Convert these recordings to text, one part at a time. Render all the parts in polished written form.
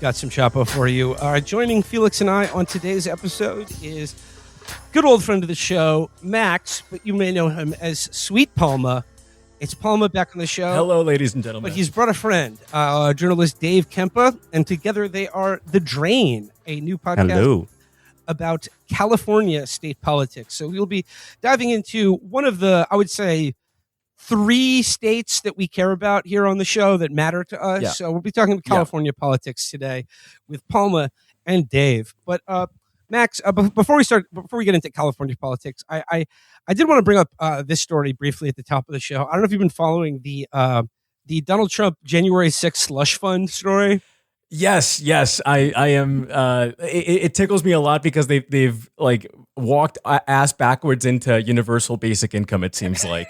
Got some Chapo for you. Joining Felix and I on today's episode is good old friend of the show, Max, but you may know him as Sweet Palma. It's Palma back on the show. Hello, ladies and gentlemen. But he's brought a friend, journalist Dave Kempa, and together they are The Drain, a new podcast about California state politics. So we'll be diving into one of the, I would say, 3 states that we care about here on the show that matter to us. Yeah. So we'll be talking California politics today with Palma and Dave. But Max, before we get into California politics, I did want to bring up this story briefly at the top of the show. I don't know if you've been following the Donald Trump January 6th slush fund story. Yes, I am. It tickles me a lot because they've like walked ass backwards into universal basic income. It seems like,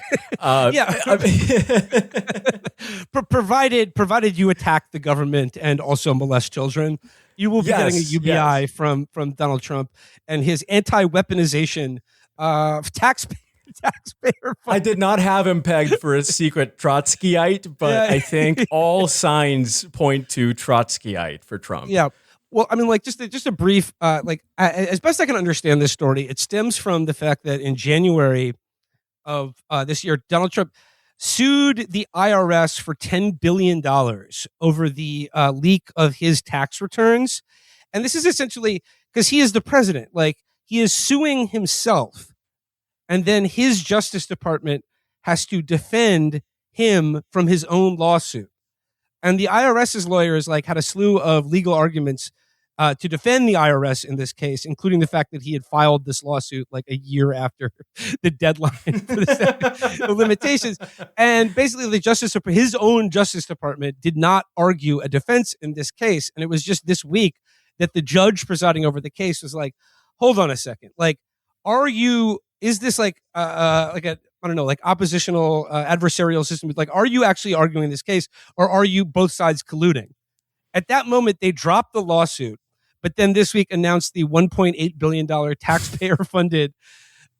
provided you attack the government and also molest children, you will be getting a UBI from Donald Trump and his anti-weaponization taxpayer fund. I did not have him pegged for a secret Trotskyite, but I think all signs point to Trotskyite for Trump. Yeah. Well, I mean, like just a brief, as best I can understand this story, it stems from the fact that in January of this year, Donald Trump sued the IRS for $10 billion over the leak of his tax returns. And this is essentially because he is the president. Like, he is suing himself. And then his Justice Department has to defend him from his own lawsuit. And the IRS's lawyers had a slew of legal arguments to defend the IRS in this case, including the fact that he had filed this lawsuit a year after the deadline for the limitations. And basically, his own Justice Department did not argue a defense in this case. And it was just this week that the judge presiding over the case was like, hold on a second. Is this oppositional adversarial system? Are you actually arguing this case, or are you both sides colluding? At that moment, they dropped the lawsuit, but then this week announced the $1.8 billion taxpayer-funded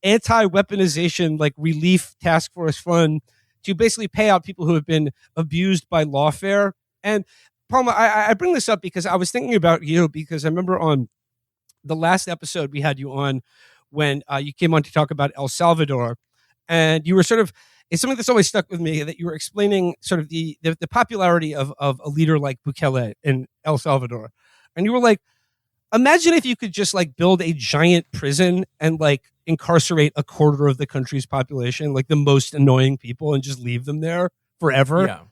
anti-weaponization relief task force fund to basically pay out people who have been abused by lawfare. And Palma, I bring this up because I was thinking about you, because I remember on the last episode we had you on when you came on to talk about El Salvador, and you were it's something that's always stuck with me, that you were explaining sort of the popularity of a leader like Bukele in El Salvador. And you were like, imagine if you could just build a giant prison and incarcerate a quarter of the country's population, the most annoying people, and just leave them there forever. Yeah.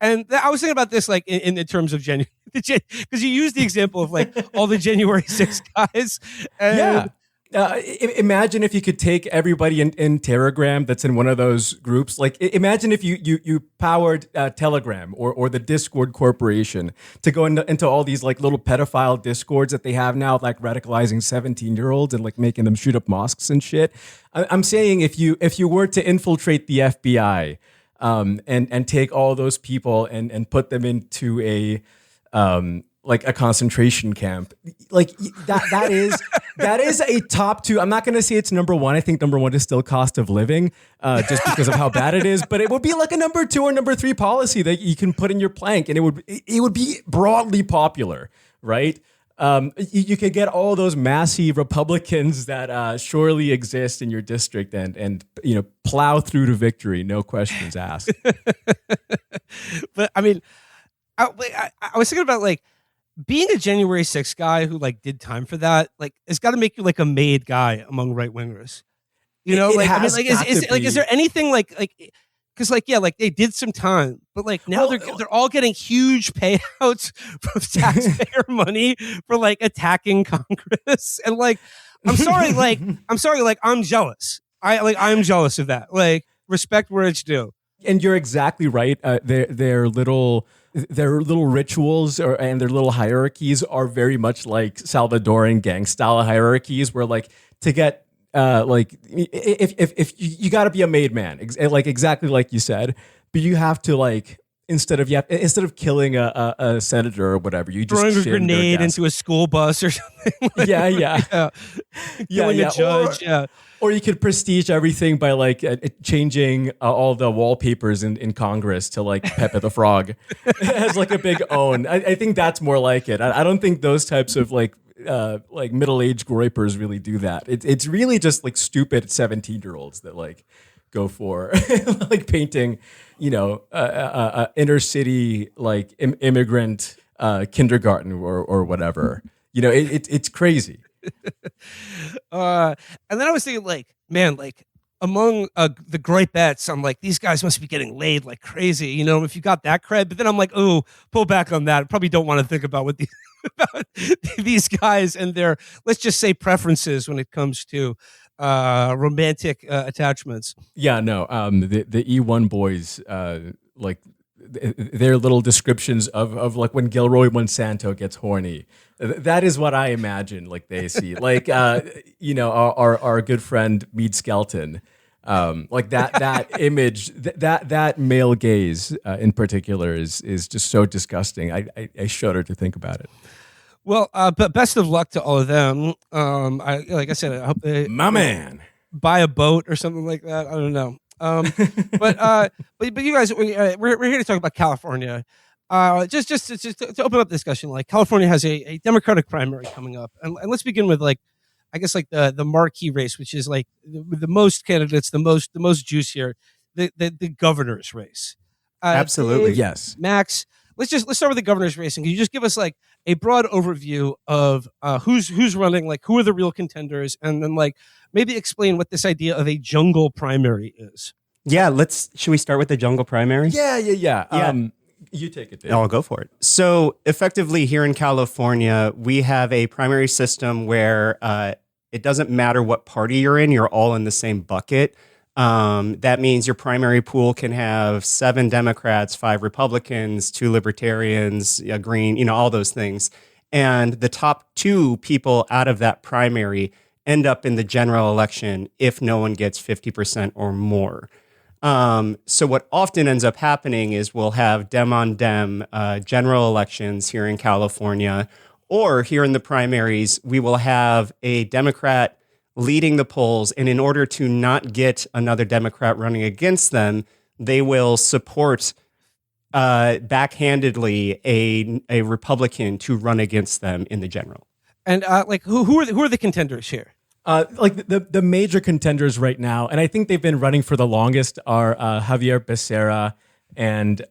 And I was thinking about this in terms of because you used the example of all the January 6th guys. And imagine if you could take everybody in Telegram that's in one of those groups. Imagine if you powered Telegram or the Discord Corporation to go into all these little pedophile Discords that they have now, radicalizing 17-year-olds and making them shoot up mosques and shit. I'm saying if you were to infiltrate the FBI and take all those people and put them into a concentration camp, that is a top 2. I'm not going to say it's number 1. I think number 1 is still cost of living, just because of how bad it is. But it would be a number 2 or number 3 policy that you can put in your plank, and it would be broadly popular, right? You could get all those massive Republicans that surely exist in your district and plow through to victory, no questions asked. But I mean, I was thinking about being a January 6th guy who did time for that, it's got to make you a made guy among right wingers. You know, is there anything because they did some time, but now they're all getting huge payouts from taxpayer money for attacking Congress, and I'm sorry, I'm jealous. I'm jealous of that. Respect where it's due. And you're exactly right. Their little rituals and their little hierarchies are very much like Salvadoran gang style hierarchies, where to get if you got to be a made man, exactly like you said, but you have to instead of killing a senator or whatever, you just throwing a shit in their grenade desk. into a school bus or something. Like Yeah. killing a judge. Or you could prestige everything by like changing all the wallpapers in Congress to like Pepe the Frog as like a big own. I think that's more like it. I don't think those types of like middle-aged groypers really do that. It's really just like stupid 17-year-olds that like go for like painting, inner city like immigrant kindergarten or whatever. It's crazy. And then I was thinking, like, man, like among the great bets, I'm like, these guys must be getting laid like crazy, if you got that cred. But then I'm like, oh, pull back on that. Probably don't want to think about what about these guys and their, let's just say, preferences when it comes to romantic attachments. Yeah, no. The E1 boys, like their little descriptions of like when Gilroy Monsanto gets horny. That is what I imagine. Like they see, like our good friend Meade Skelton. Like that image, that male gaze in particular is just so disgusting. I shudder to think about it. Well, but best of luck to all of them. Like I said, I hope they buy a boat or something like that. I don't know. But you guys, we're here to talk about California. Just to open up the discussion, like California has a Democratic primary coming up, and let's begin with like, I guess like the marquee race, which is like the most candidates, the most juice here, the governor's race. Absolutely, Dave, yes. Max, let's start with the governor's race, and can you just give us like a broad overview of who's running, like who are the real contenders, and then like maybe explain what this idea of a jungle primary is. Yeah, should we start with the jungle primary? Yeah. You take it, Dave. I'll go for it. So effectively here in California, we have a primary system where it doesn't matter what party you're in, you're all in the same bucket. That means your primary pool can have 7 Democrats, 5 Republicans, 2 Libertarians, a Green, all those things. And the top 2 people out of that primary end up in the general election if no one gets 50% or more. So what often ends up happening is we'll have Dem on Dem general elections here in California, or here in the primaries, we will have a Democrat leading the polls. And in order to not get another Democrat running against them, they will support backhandedly a Republican to run against them in the general. And like who are the contenders here? Like the major contenders right now, and I think they've been running for the longest, are Javier Becerra and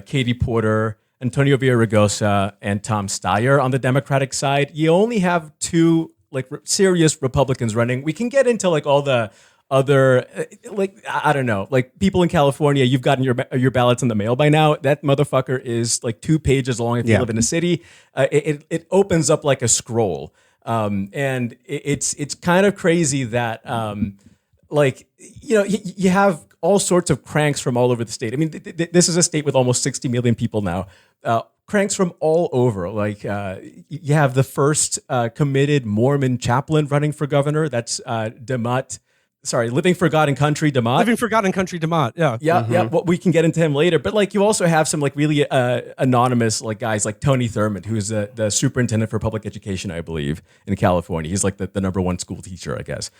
Katie Porter, Antonio Villaraigosa, and Tom Steyer on the Democratic side. You only have 2 like serious Republicans running. We can get into like all the other, like, I don't know, like people in California, you've gotten your ballots in the mail by now. That motherfucker is like 2 pages long if you live in a city. It opens up like a scroll. And it's kind of crazy that, you have all sorts of cranks from all over the state. I mean, this is a state with almost 60 million people now. Cranks from all over. Like, you have the first committed Mormon chaplain running for governor. That's DeMott. Sorry, Living for God and Country, DeMott. Living for God and Country, DeMott. Yeah. Yeah. Well, we can get into him later. But like, you also have some like really anonymous like guys like Tony Thurmond, who's the superintendent for public education, I believe, in California. He's like the #1 school teacher, I guess,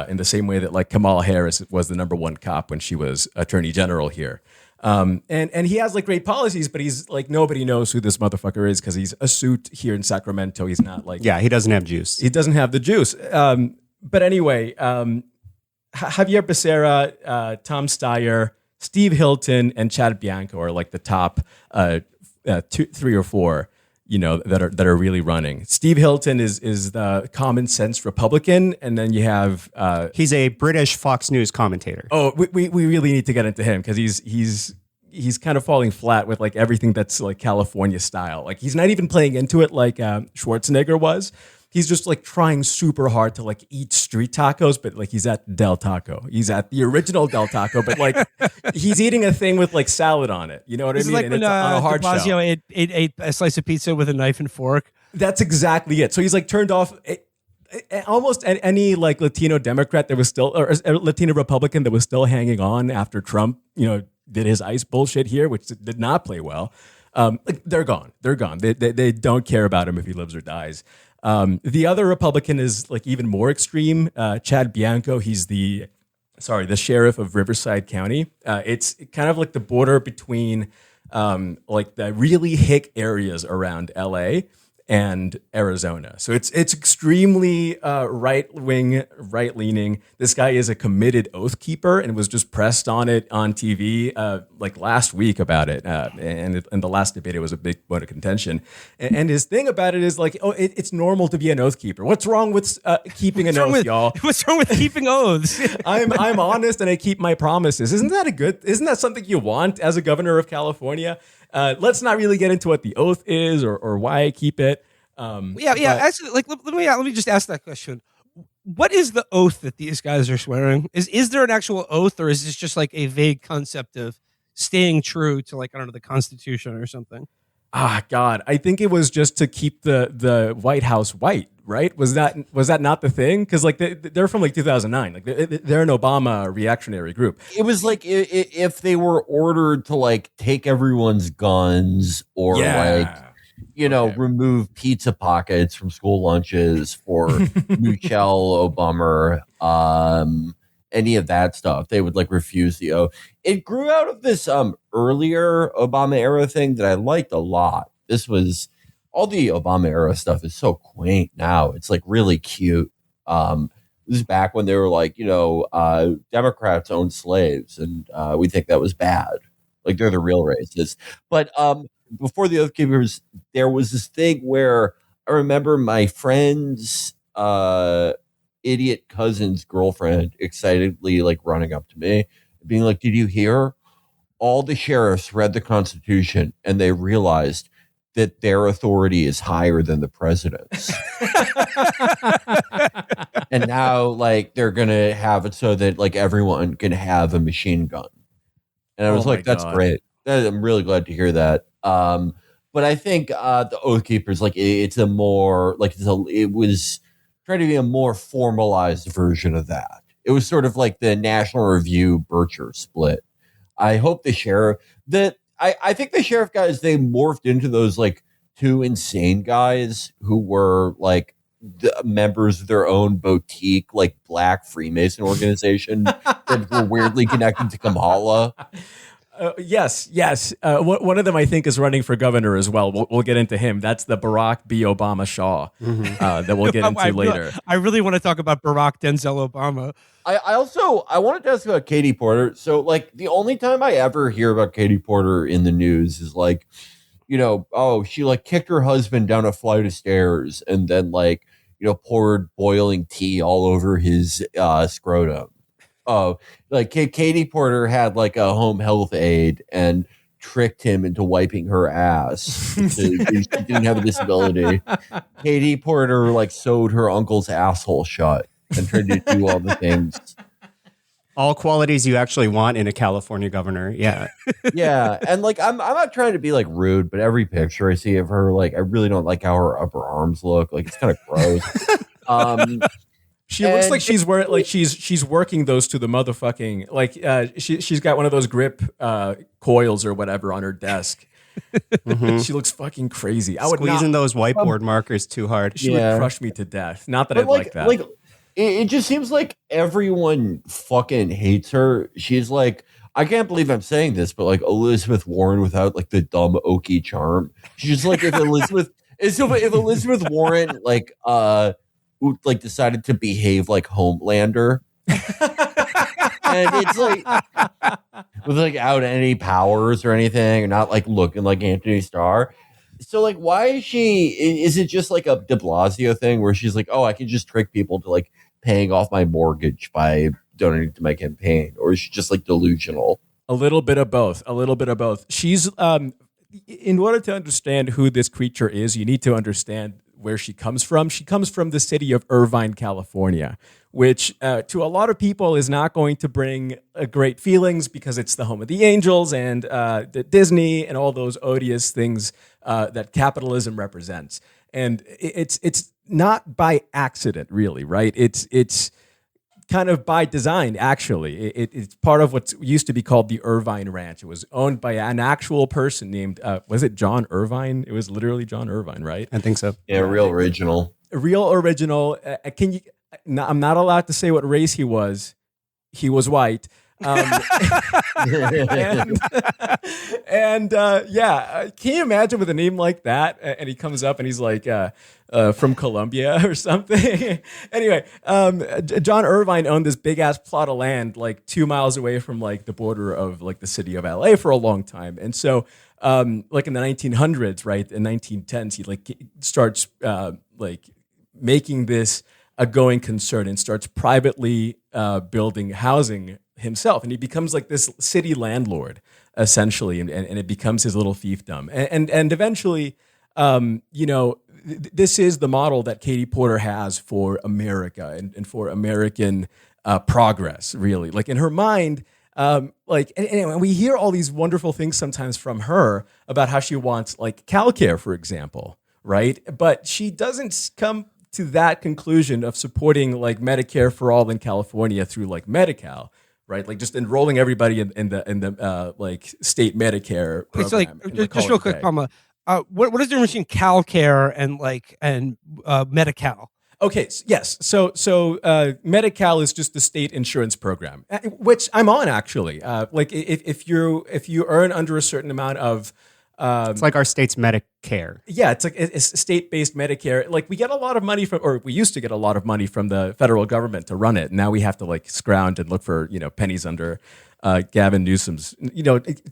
in the same way that like Kamala Harris was the #1 cop when she was attorney general here. And he has like great policies, but he's like, nobody knows who this motherfucker is because he's a suit here in Sacramento. He's not like, he doesn't have juice. He doesn't have the juice. But anyway, Javier Becerra, Tom Steyer, Steve Hilton, and Chad Bianco are like the top 3 or 4, that are really running. Steve Hilton is the common sense Republican, and then you have he's a British Fox News commentator. Oh, we really need to get into him because he's kind of falling flat with like everything that's like California style. Like he's not even playing into it like Schwarzenegger was. He's just like trying super hard to like eat street tacos, but like he's at Del Taco. He's at the original Del Taco, but like he's eating a thing with like salad on it. You know what I mean? Like and when it's on a hard de Blasio shell. ate a slice of pizza with a knife and fork. That's exactly it. So he's like turned off almost any like Latino Democrat that was still, or Latino Republican that was still hanging on after Trump, did his ICE bullshit here, which did not play well. Like they're gone. They're gone. They don't care about him if he lives or dies. The other Republican is like even more extreme. Chad Bianco. He's the sheriff of Riverside County. It's kind of like the border between like the really hick areas around LA and Arizona. So it's extremely right-leaning. This guy is a committed oath keeper and was just pressed on it on TV like last week about it. And in the last debate, it was a big point of contention. And his thing about it is like, it's normal to be an oath keeper. What's wrong with keeping an oath, y'all? What's wrong with keeping oaths? I'm honest and I keep my promises. Isn't that something you want as a governor of California? Let's not really get into what the oath is or why I keep it. Actually, like let me just ask that question. What is the oath that these guys are swearing? Is there an actual oath, or is this just like a vague concept of staying true to, like, I don't know, the Constitution or something? God, I think it was just to keep the White House white, right? Was that not the thing? Because like they're from like 2009, like they're an Obama reactionary group. It was like if they were ordered to like take everyone's guns or remove pizza pockets from school lunches for Michelle Obama, any of that stuff, they would like refuse the oath. It grew out of this earlier Obama era thing that I liked a lot. This was all the Obama era stuff is so quaint now. It's like really cute. This is back when they were like, Democrats own slaves, and we think that was bad. Like they're the real racists. But before the Oath Keepers, there was this thing where I remember my friend's idiot cousin's girlfriend excitedly like running up to me, being like, "Did you hear? All the sheriffs read the Constitution and they realized that their authority is higher than the president's." And now like they're gonna have it so that like everyone can have a machine gun. And I was like, that's great. I'm really glad to hear that. But I think the Oath Keepers, like it was trying to be a more formalized version of that. It was sort of like the National Review Bircher split. I hope the sheriff I think the sheriff guys, they morphed into those like two insane guys who were like the members of their own boutique, like black Freemason organization that were weirdly connected to Kamala. Yes. One of them, I think, is running for governor as well. We'll get into him. That's the Barack B. Obama Shaw that we'll get into later. I really want to talk about Barack Denzel Obama. I wanted to ask about Katie Porter. So, like, the only time I ever hear about Katie Porter in the news is like, she like kicked her husband down a flight of stairs and then like, poured boiling tea all over his scrotum. Oh, like Katie Porter had like a home health aide and tricked him into wiping her ass. She didn't have a disability. Katie Porter like sewed her uncle's asshole shut and tried to do all the things. All qualities you actually want in a California governor. Yeah. Yeah. And like, I'm not trying to be like rude, but every picture I see of her, like, I really don't like how her upper arms look. Like, it's kind of gross. She looks like she's wearing like she's working those to the motherfucking like she's got one of those grip coils or whatever on her desk. Mm-hmm. She looks fucking crazy. I would squeezing those whiteboard markers too hard. She would crush me to death. Not that I'd like that. Like it just seems like everyone fucking hates her. She's like, I can't believe I'm saying this, but like Elizabeth Warren without like the dumb oaky charm. She's just like if Elizabeth Warren like decided to behave like Homelander. And it's like without any powers or anything, or not like looking like Anthony Starr. So like, why is it just like a de Blasio thing where she's like, oh, I can just trick people to like paying off my mortgage by donating to my campaign? Or is she just like delusional? A little bit of both. She's in order to understand who this creature is, you need to understand where she comes from. She comes from the city of Irvine, California, which to a lot of people is not going to bring great feelings because it's the home of the Angels and the Disney and all those odious things that capitalism represents. And it's not by accident, really, right? It's kind of by design, actually. It's part of what used to be called the Irvine Ranch. It was owned by an actual person named, was it John Irvine? It was literally John Irvine, right? I think so. Yeah, real original. Real original. I'm not allowed to say what race he was. He was white. Yeah, can you imagine with a name like that? And he comes up and he's like from Colombia or something. Anyway, John Irvine owned this big ass plot of land like 2 miles away from like the border of like the city of LA for a long time. And so like in the 1900s, right, in 1910s, he like starts like making this a going concern and starts privately building housing himself, and he becomes like this city landlord essentially, and it becomes his little fiefdom, and eventually, this is the model that Katie Porter has for America and for American progress, really. Like in her mind, and we hear all these wonderful things sometimes from her about how she wants like CalCare, for example, right? But she doesn't come to that conclusion of supporting like Medicare for all in California through like Medi-Cal. Right, like just enrolling everybody in the like state Medicare program. It's like just real quick, Palma. What is the difference between CalCare and Medi-Cal? Okay, yes. So Medi-Cal is just the state insurance program, which I'm on actually. Like if you earn under a certain amount of it's like our state's Medicare. Yeah, it's like it's state-based Medicare. Like we get a lot of money or we used to get a lot of money from the federal government to run it. Now we have to like scrounge and look for pennies under Gavin Newsom's.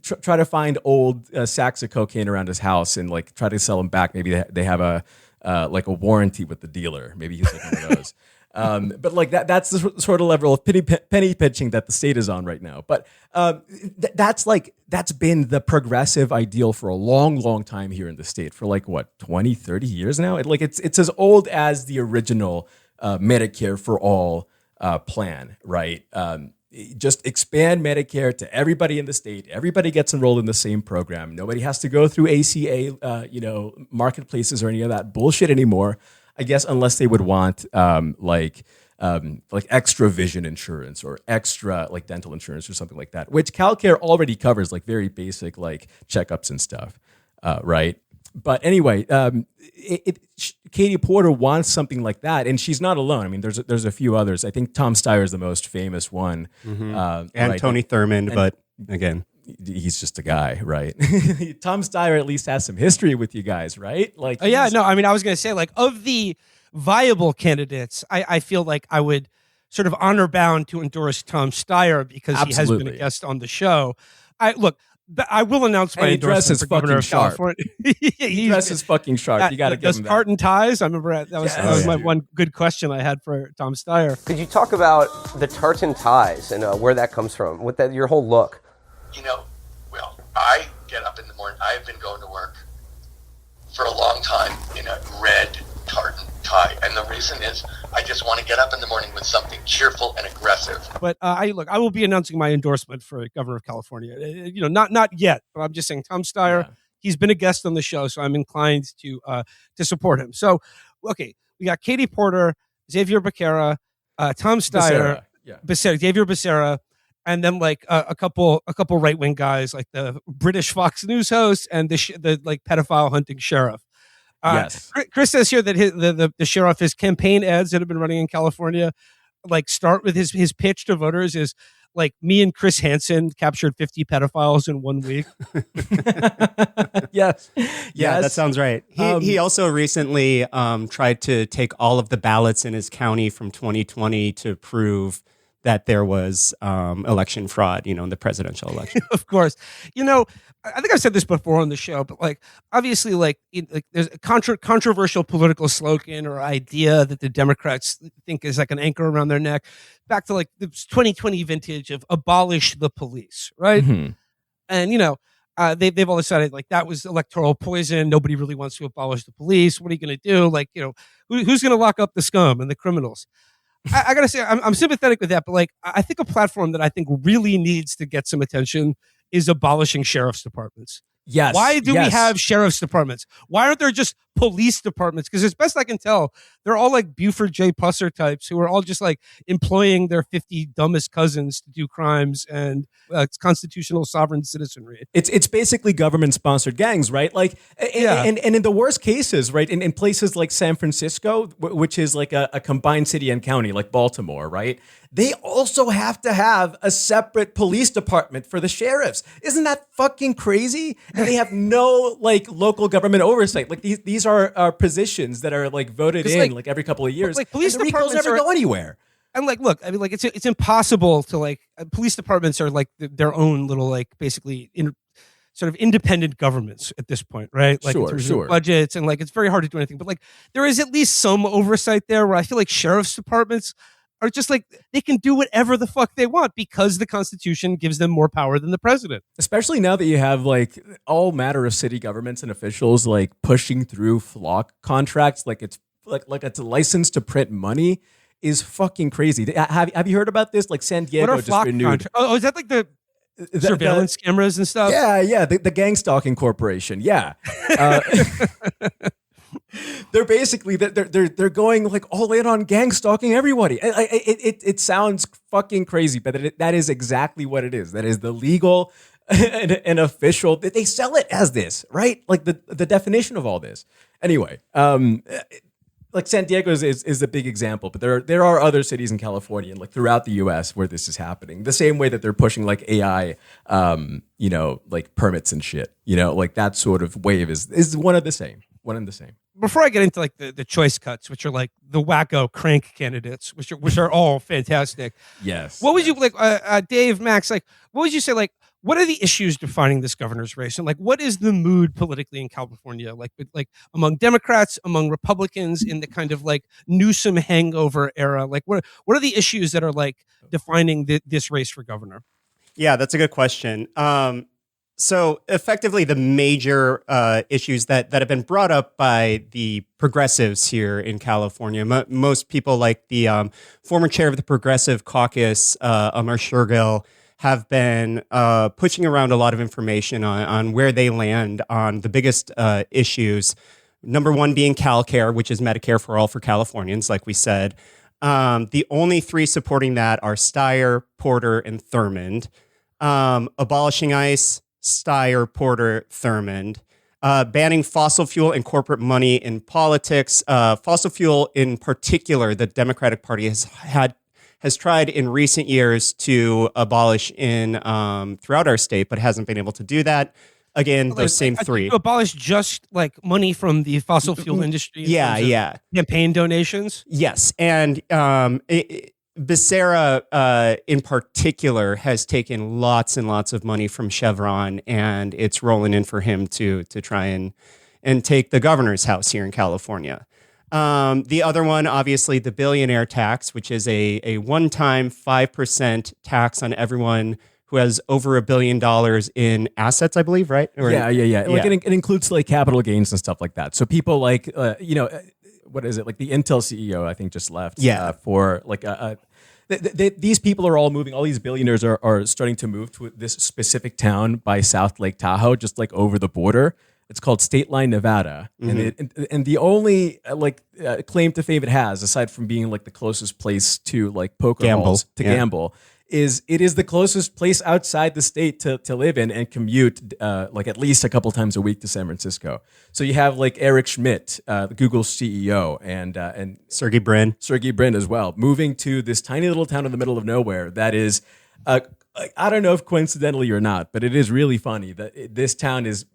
Try to find old sacks of cocaine around his house and like try to sell them back. Maybe they have a like a warranty with the dealer. Maybe he's like one of those. But like that's the sort of level of penny pitching that the state is on right now. But that's been the progressive ideal for a long, long time here in the state for like what 20, 30 years now. It's as old as the original Medicare for all plan, right? Just expand Medicare to everybody in the state. Everybody gets enrolled in the same program. Nobody has to go through ACA, marketplaces or any of that bullshit anymore. I guess unless they would want like extra vision insurance or extra like dental insurance or something like that, which CalCare already covers like very basic like checkups and stuff, right? But anyway, Katie Porter wants something like that, and she's not alone. I mean, there's a few others. I think Tom Steyer is the most famous one, and right? Tony Thurmond, but again. He's just a guy, right? Tom Steyer at least has some history with you guys, right? Like, yeah, no, I mean, I was going to say, like, of the viable candidates, I feel like I would sort of honor bound to endorse Tom Steyer because he has been a guest on the show. I will announce my endorsement for governor of California. He dresses fucking sharp. You got to give him that. Tartan ties. I remember that was my one good question I had for Tom Steyer. Could you talk about the tartan ties and where that comes from? With that, your whole look. Well, I get up in the morning. I've been going to work for a long time in a red tartan tie. And the reason is I just want to get up in the morning with something cheerful and aggressive. But I will be announcing my endorsement for governor of California. Not yet, but I'm just saying Tom Steyer, he's been a guest on the show, so I'm inclined to support him. So, okay, we got Katie Porter, Xavier Becerra, Tom Steyer, Xavier Becerra, and then like a couple right wing guys like the British Fox News host and the like pedophile hunting sheriff. Yes, Chris says here that the sheriff, his campaign ads that have been running in California, like start with his pitch to voters is like me and Chris Hansen captured 50 pedophiles in 1 week. Yes. Yeah, that sounds right. He also recently tried to take all of the ballots in his county from 2020 to prove that there was election fraud, in the presidential election. Of course. I think I've said this before on the show, but like obviously like there's a controversial political slogan or idea that the Democrats think is like an anchor around their neck. Back to like the 2020 vintage of abolish the police, right? Mm-hmm. And they've all decided like that was electoral poison. Nobody really wants to abolish the police. What are you going to do? Like, who's going to lock up the scum and the criminals? I gotta say, I'm sympathetic with that, but like, I think a platform that I think really needs to get some attention is abolishing sheriff's departments. Yes. Why do we have sheriff's departments? Why aren't there just police departments, because as best I can tell, they're all like Buford J. Pusser types who are all just like employing their 50 dumbest cousins to do crimes and it's constitutional sovereign citizenry. It's basically government sponsored gangs, right? Like, and in the worst cases, right, in places like San Francisco, which is like a combined city and county, like Baltimore, right? They also have to have a separate police department for the sheriffs. Isn't that fucking crazy? And they have no like local government oversight. Like these are positions that are like voted in like every couple of years. Like police and the recalls departments never go anywhere. And like, look, I mean, like it's impossible to like police departments are like their own little like basically sort of independent governments at this point, right? Like in terms of budgets and like it's very hard to do anything. But like there is at least some oversight there where I feel like sheriff's departments are just like they can do whatever the fuck they want because the Constitution gives them more power than the president. Especially now that you have like all matter of city governments and officials like pushing through flock contracts, like it's a license to print money is fucking crazy. Have you heard about this? Like San Diego just renewed. Oh, is that like the surveillance cameras and stuff? Yeah, the gang stalking corporation. Yeah. They're basically they're going like all in on gang stalking everybody. It sounds fucking crazy, but that is exactly what it is. That is the legal and official. They sell it as this, right? Like the definition of all this. Anyway, like San Diego is a big example, but there are other cities in California and like throughout the U.S. where this is happening. The same way that they're pushing like AI, like permits and shit. Like that sort of wave is one and the same. Before I get into like the choice cuts, which are like the wacko crank candidates, which are all fantastic. Yes. What would you like, Dave, Max? Like, what would you say? Like, what are the issues defining this governor's race, and like, what is the mood politically in California? Like among Democrats, among Republicans, in the kind of like Newsom hangover era. Like, what are the issues that are like defining this race for governor? Yeah, that's a good question. So effectively, the major issues that have been brought up by the progressives here in California, most people like the former chair of the Progressive Caucus, Amar Shergill, have been pushing around a lot of information on where they land on the biggest issues. Number one being CalCare, which is Medicare for all for Californians, like we said. The only three supporting that are Steyer, Porter, and Thurmond. Abolishing ICE, Steyer, Porter, Thurmond. Banning fossil fuel and corporate money in politics. Fossil fuel in particular, the Democratic Party has tried in recent years to abolish in throughout our state, but hasn't been able to do that. Again, those same three. To abolish just like money from the fossil fuel industry. Yeah. Campaign donations. Yes, and Becerra in particular has taken lots and lots of money from Chevron, and it's rolling in for him to try and take the governor's house here in California. The other one, obviously, the billionaire tax, which is a one-time 5% tax on everyone who has over $1 billion in assets, I believe, right? Yeah. Like it includes like capital gains and stuff like that. So people like, what is it? Like the Intel CEO, I think, just left. Yeah. For like these people are all moving. All these billionaires are starting to move to this specific town by South Lake Tahoe, just like over the border. It's called State Line, Nevada, and the only claim to fame it has, aside from being like the closest place to like poker halls to gamble, is it is the closest place outside the state to live in and commute like at least a couple times a week to San Francisco. So you have like Eric Schmidt, Google's CEO, and Sergey Brin as well, moving to this tiny little town in the middle of nowhere that is, I don't know if coincidentally or not, but it is really funny that this town is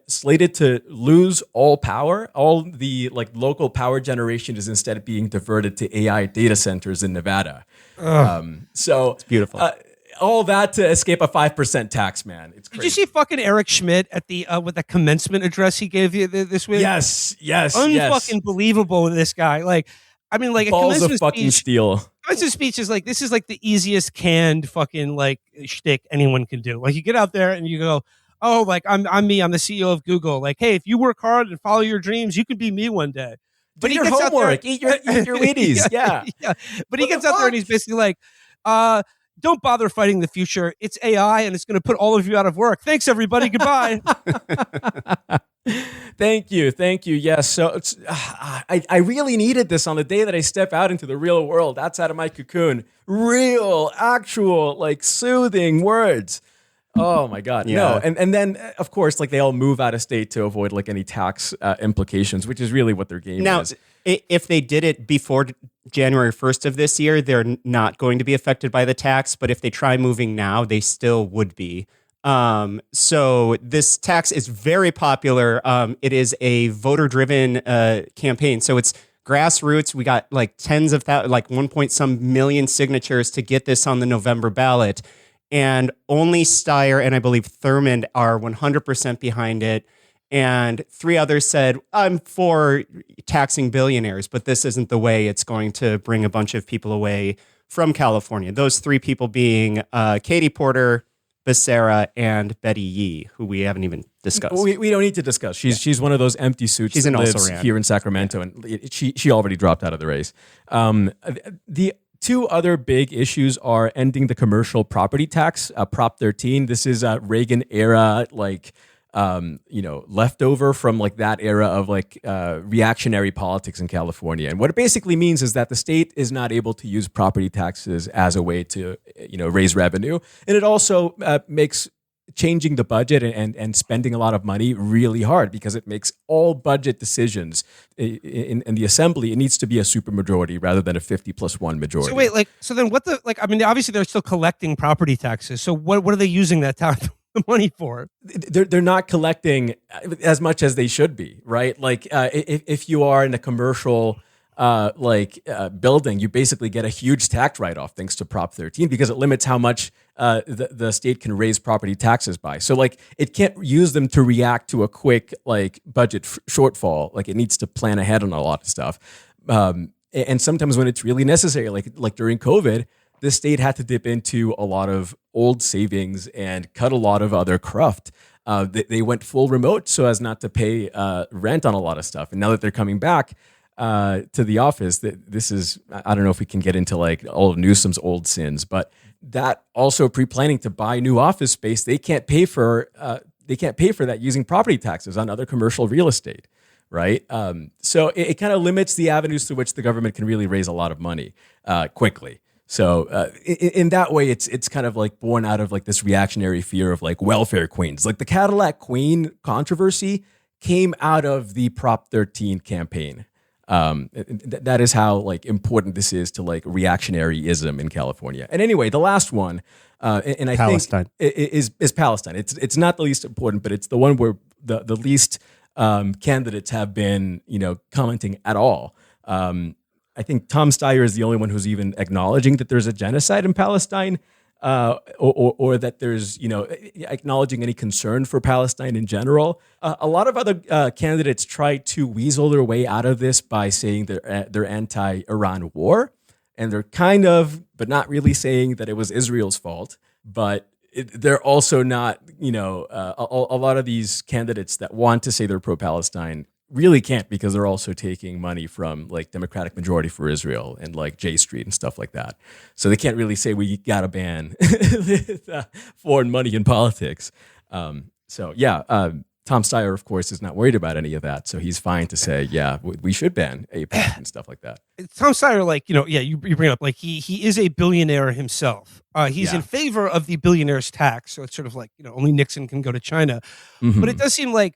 slated to lose all power. All the like local power generation is instead being diverted to AI data centers in Nevada. So it's beautiful. All that to escape a 5% tax, man. It's crazy. Did you see fucking Eric Schmidt at the with the commencement address he gave you this week? Yes. Unfucking believable with this guy. Like, I mean, like balls a of fucking steel. Commencement speech is like, this is like the easiest canned fucking like shtick anyone can do. Like, you get out there and you go, oh, like I'm me. I'm the CEO of Google. Like, hey, if you work hard and follow your dreams, you could be me one day. But he gets homework. Eat your Wheaties. Yeah. But he gets out there and he's basically like, don't bother fighting the future. It's AI and it's going to put all of you out of work. Thanks, everybody. Goodbye. Thank you. Yes. So I really needed this on the day that I step out into the real world, outside of my cocoon. Real, actual, like soothing words. Oh my God. Yeah. No. And then of course, like they all move out of state to avoid like any tax implications, which is really what their game Now, is. if they did it before January 1st of this year, they're not going to be affected by the tax. But if they try moving now, they still would be. So this tax is very popular. It is a voter-driven campaign. So it's grassroots. We got like tens of thousands, like 1 million signatures to get this on the November ballot. And only Steyer and I believe Thurmond are 100% behind it. And 3 others said, I'm for taxing billionaires, but this isn't the way it's going to bring a bunch of people away from California. Those 3 people being Katie Porter, Becerra, and Betty Yee, who we haven't even discussed. We don't need to discuss. She's one of those empty suits She's that an lives also-ran. here in Sacramento, and she already dropped out of the race. The 2 other big issues are ending the commercial property tax, Prop 13. This is Reagan era, like leftover from like that era of like reactionary politics in California. And what it basically means is that the state is not able to use property taxes as a way to raise revenue, and it also makes changing the budget and spending a lot of money really hard, because it makes all budget decisions in the assembly. It needs to be a supermajority rather than a 50+1 majority. So wait, so then what obviously they're still collecting property taxes. So what are they using that money for? They're not collecting as much as they should be, right? Like if you are in a commercial building, you basically get a huge tax write-off thanks to Prop 13, because it limits how much the state can raise property taxes by. So like it can't use them to react to a quick like budget shortfall. Like it needs to plan ahead on a lot of stuff. And sometimes when it's really necessary, like during COVID, the state had to dip into a lot of old savings and cut a lot of other cruft. They went full remote so as not to pay rent on a lot of stuff. And now that they're coming back to the office, this is, I don't know if we can get into like all of Newsom's old sins, but that also pre-planning to buy new office space, they can't pay for that using property taxes on other commercial real estate. Right. So it kind of limits the avenues through which the government can really raise a lot of money quickly. So in that way, it's kind of like born out of like this reactionary fear of like welfare queens. Like the Cadillac Queen controversy came out of the Prop 13 campaign. That is how like important this is to like reactionaryism in California. And anyway, the last one, and I Palestine. think is Palestine. It's not the least important, but it's the one where the least candidates have been commenting at all. I think Tom Steyer is the only one who's even acknowledging that there's a genocide in Palestine, or that there's, acknowledging any concern for Palestine in general. A lot of other candidates try to weasel their way out of this by saying they're anti-Iran war, and they're kind of, but not really saying that it was Israel's fault. But they're also not, a lot of these candidates that want to say they're pro-Palestine really can't, because they're also taking money from like Democratic Majority for Israel and like J Street and stuff like that. So they can't really say we got to ban foreign money in politics. Tom Steyer, of course, is not worried about any of that. So he's fine to say, yeah, we should ban AIPAC and stuff like that. Tom Steyer, you bring up like he is a billionaire himself. He's in favor of the billionaire's tax. So it's sort of like, only Nixon can go to China. Mm-hmm. But it does seem like,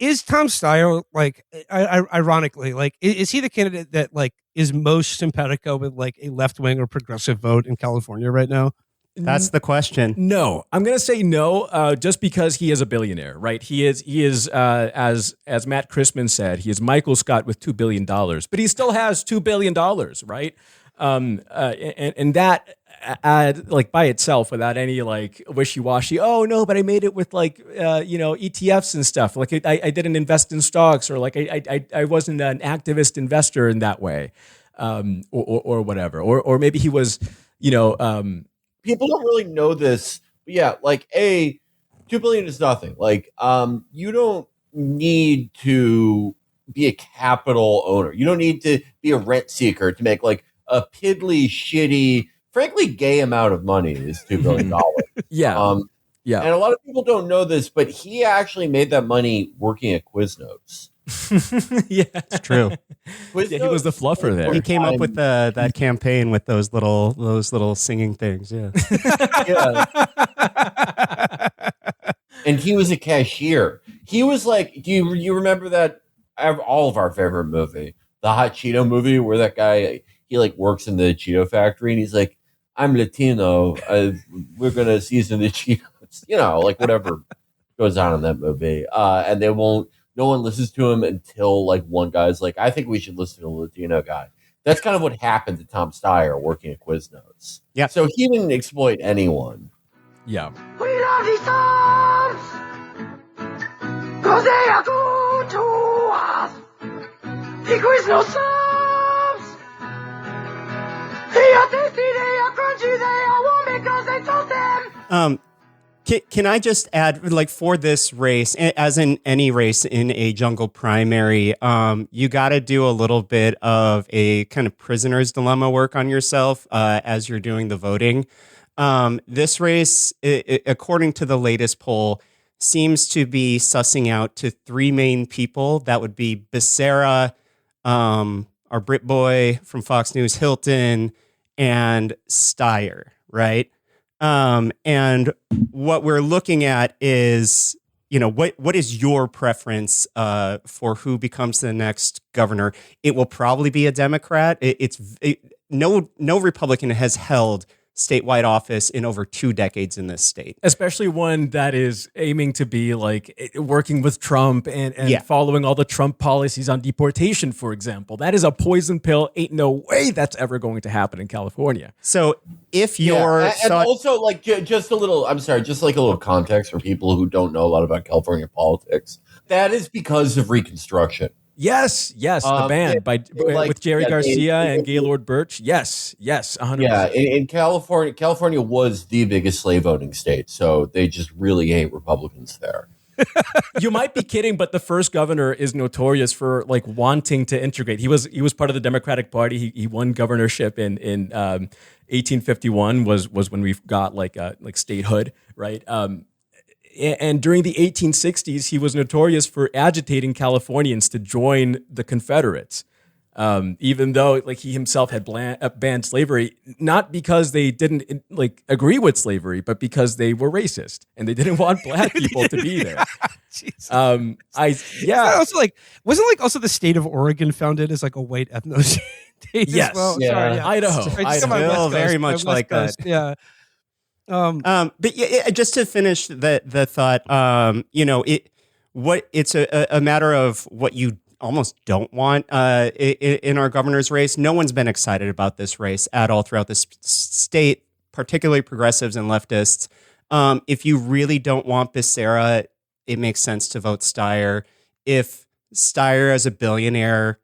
is Tom Steyer, like, ironically, like, is he the candidate that, like, is most simpatico with, like, a left-wing or progressive vote in California right now? That's the question. No, I'm going to say no, just because he is a billionaire, right? He is as Matt Christman said, he is Michael Scott with $2 billion, but he still has $2 billion, right? And that like by itself, without any like wishy-washy, oh no, but I made it with like ETFs and stuff, like I didn't invest in stocks, or like I wasn't an activist investor in that way, or whatever, or maybe he was, people don't really know this, but yeah, like $2 billion is nothing. Like you don't need to be a capital owner, you don't need to be a rent seeker to make like a piddly, shitty, frankly, gay amount of money is $2 billion. Yeah. Yeah. And a lot of people don't know this, but he actually made that money working at Quiznos. Yeah, It's true. Yeah, he was the fluffer there. He came up with that campaign with those little singing things. Yeah. Yeah. And he was a cashier. He was like, do you remember that? All of our favorite movie, the Hot Cheeto movie, where that guy, he like works in the Cheeto factory and he's like, I'm Latino. We're going to season the Cheetos, like whatever goes on in that movie. And no one listens to him until like one guy's like, I think we should listen to a Latino guy. That's kind of what happened to Tom Steyer working at Quiznos. Yeah. So he didn't exploit anyone. Yeah. We love these subs, 'cause they are good to us. The Quiznos subs, they are tasty, they are crunchy, they are warm because they toast them. Can I just add, like, for this race, as in any race in a jungle primary, you got to do a little bit of a kind of prisoner's dilemma work on yourself as you're doing the voting. This race, according to the latest poll, seems to be sussing out to three main people. That would be Becerra, our Brit boy from Fox News, Hilton, and Steyer, right? And what we're looking at is, what is your preference for who becomes the next governor? It will probably be a Democrat. No Republican has held statewide office in over 2 decades in this state. Especially one that is aiming to be like working with Trump and following all the Trump policies on deportation, for example. That is a poison pill. Ain't no way that's ever going to happen in California. So if you're... and also like just a little context for people who don't know a lot about California politics. That is because of Reconstruction. Yes, the band with Jerry Garcia and Gaylord Birch. Yes, 100%. Yeah, in California was the biggest slave owning state, so they just really hate Republicans there. You might be kidding, but the first governor is notorious for like wanting to integrate. He was part of the Democratic Party. He won governorship in 1851 was when we got like statehood, right? And during the 1860s, he was notorious for agitating Californians to join the Confederates, even though like he himself had banned slavery, not because they didn't like agree with slavery, but because they were racist and they didn't want black people to be there. Wasn't like also the state of Oregon founded as like a white ethno state? Yes, as well? yeah. Sorry, Idaho. Still very much like that. Yeah. But just to finish the thought, it's a matter of what you almost don't want in our governor's race. No one's been excited about this race at all throughout this state, particularly progressives and leftists. If you really don't want Becerra, it makes sense to vote Steyer. If Steyer as a billionaire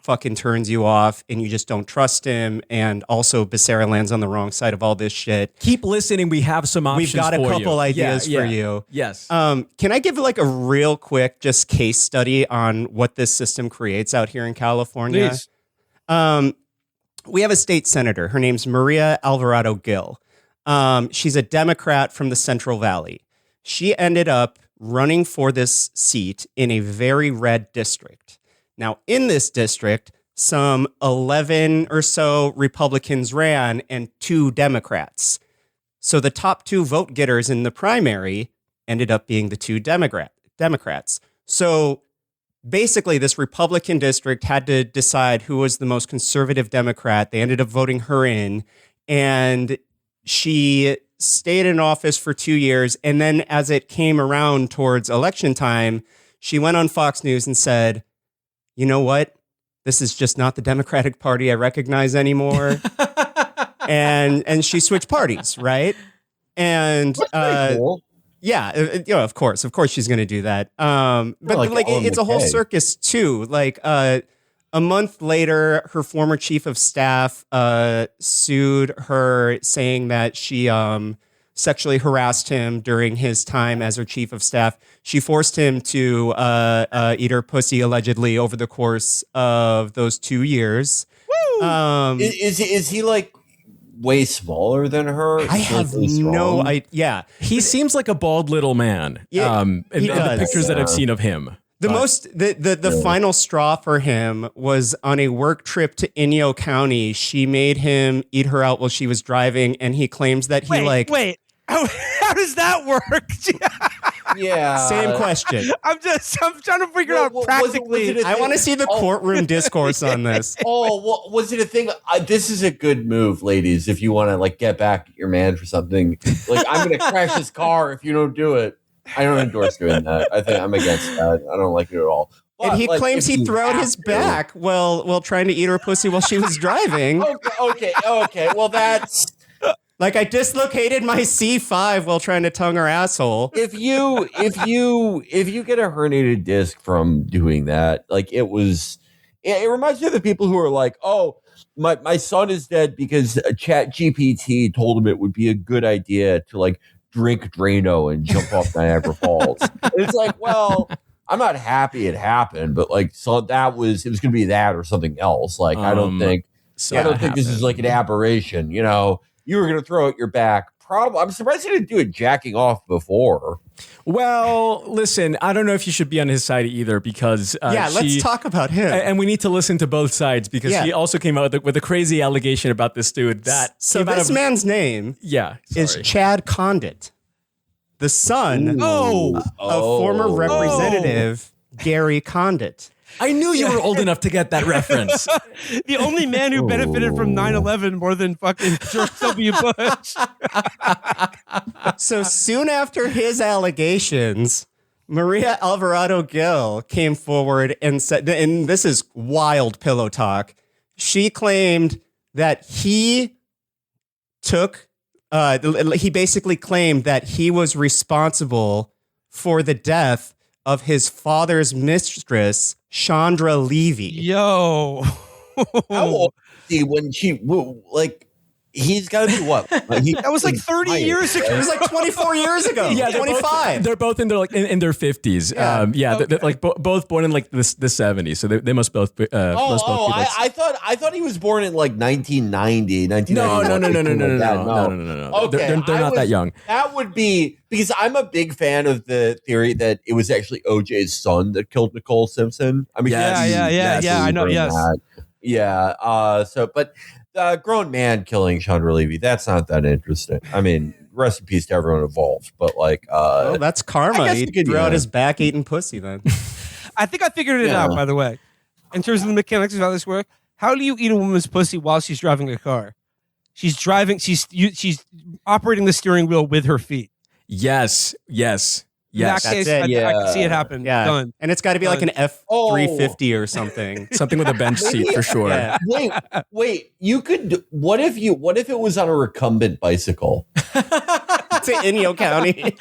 fucking turns you off and you just don't trust him, and also Becerra lands on the wrong side of all this shit, keep listening. We have some options. We've got a couple ideas for you. Yes. Can I give like a real quick just case study on what this system creates out here in California? Please. We have a state senator. Her name's Maria Alvarado Gil. She's a Democrat from the Central Valley. She ended up running for this seat in a very red district. Now, in this district, some 11 or so Republicans ran and 2 Democrats. So the top 2 vote getters in the primary ended up being the 2 Democrats. So basically, this Republican district had to decide who was the most conservative Democrat. They ended up voting her in, and she stayed in office for 2 years. And then as it came around towards election time, she went on Fox News and said, you know what? This is just not the Democratic Party I recognize anymore. and she switched parties, right? And Cool. yeah, of course she's going to do that. But like it's a whole circus too. Like a month later, her former chief of staff sued her, saying that she sexually harassed him during his time as her chief of staff. She forced him to eat her pussy allegedly over the course of those 2 years. Is he like way smaller than her. I have no idea. Yeah. He seems like a bald little man. Yeah, in the pictures that I've seen of him. The final straw for him was on a work trip to Inyo County. She made him eat her out while she was driving, and he claims that he Wait. How does that work? Yeah. Same question. I'm trying to figure out practically. I want to see the courtroom discourse on this. Was it a thing? This is a good move, ladies. If you want to like get back at your man for something, like I'm going to crash his car if you don't do it. I don't endorse doing that. I think I'm against that. I don't like it at all. But, and he claims he threw out his back while trying to eat her pussy while she was driving. Okay. Well, that's. Like I dislocated my C5 while trying to tongue her asshole. If you get a herniated disc from doing that, like it reminds me of the people who are like, oh, my son is dead because Chat GPT told him it would be a good idea to like drink Drano and jump off Niagara Falls. And it's like, well, I'm not happy it happened, but like, so it was going to be that or something else. Like, I don't think this is like an aberration, you know. You were going to throw out your back. I'm surprised you didn't do it jacking off before. Well, listen, I don't know if you should be on his side either because let's talk about him. And we need to listen to both sides because he also came out with a crazy allegation about this dude. This man's name is Chad Condit, the son of former Representative Gary Condit. I knew you were old enough to get that reference. The only man who benefited from 9/11 more than fucking George W. Bush. So soon after his allegations, Maria Alvarado Gil came forward and said, and this is wild pillow talk, she claimed that he basically claimed that he was responsible for the death of his father's mistress, Chandra Levy. Yo. How old is he when he's got to be what? That was like 30 years ago. It was like 24 years ago. Yeah, 25. They're both in their in their 50s. They're like both born in like the 70s. So they must both be. I thought he was born in like 1990. No. Okay, they're not that young. That would be because I'm a big fan of the theory that it was actually OJ's son that killed Nicole Simpson. I mean, I know. Yes. But a grown man killing Chandra Levy, that's not that interesting. I mean, rest in peace to everyone involved. But like, that's karma. He threw out his back eating pussy then. I think I figured it out, by the way. In terms of the mechanics of how this works, how do you eat a woman's pussy while she's driving a car? She's operating the steering wheel with her feet. Yes. In that case, I can see it happen. Yeah. Done. And it's got to be like an F-350 or something. Something with a bench seat for sure. Yeah. Wait, you could, what if it was on a recumbent bicycle? To Inyo County.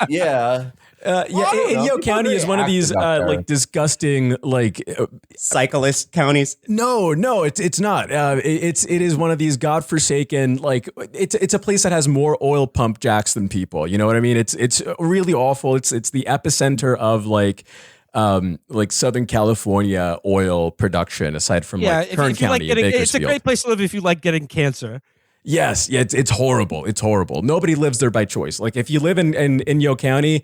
Yeah. Inyo County is one of these like disgusting cyclist counties. No, it's not. It is one of these godforsaken it's a place that has more oil pump jacks than people. You know what I mean? It's really awful. It's the epicenter of Southern California oil production, aside from Kern County. It's a great place to live if you like getting cancer. Yes, it's horrible. It's horrible. Nobody lives there by choice. Like if you live in Inyo County,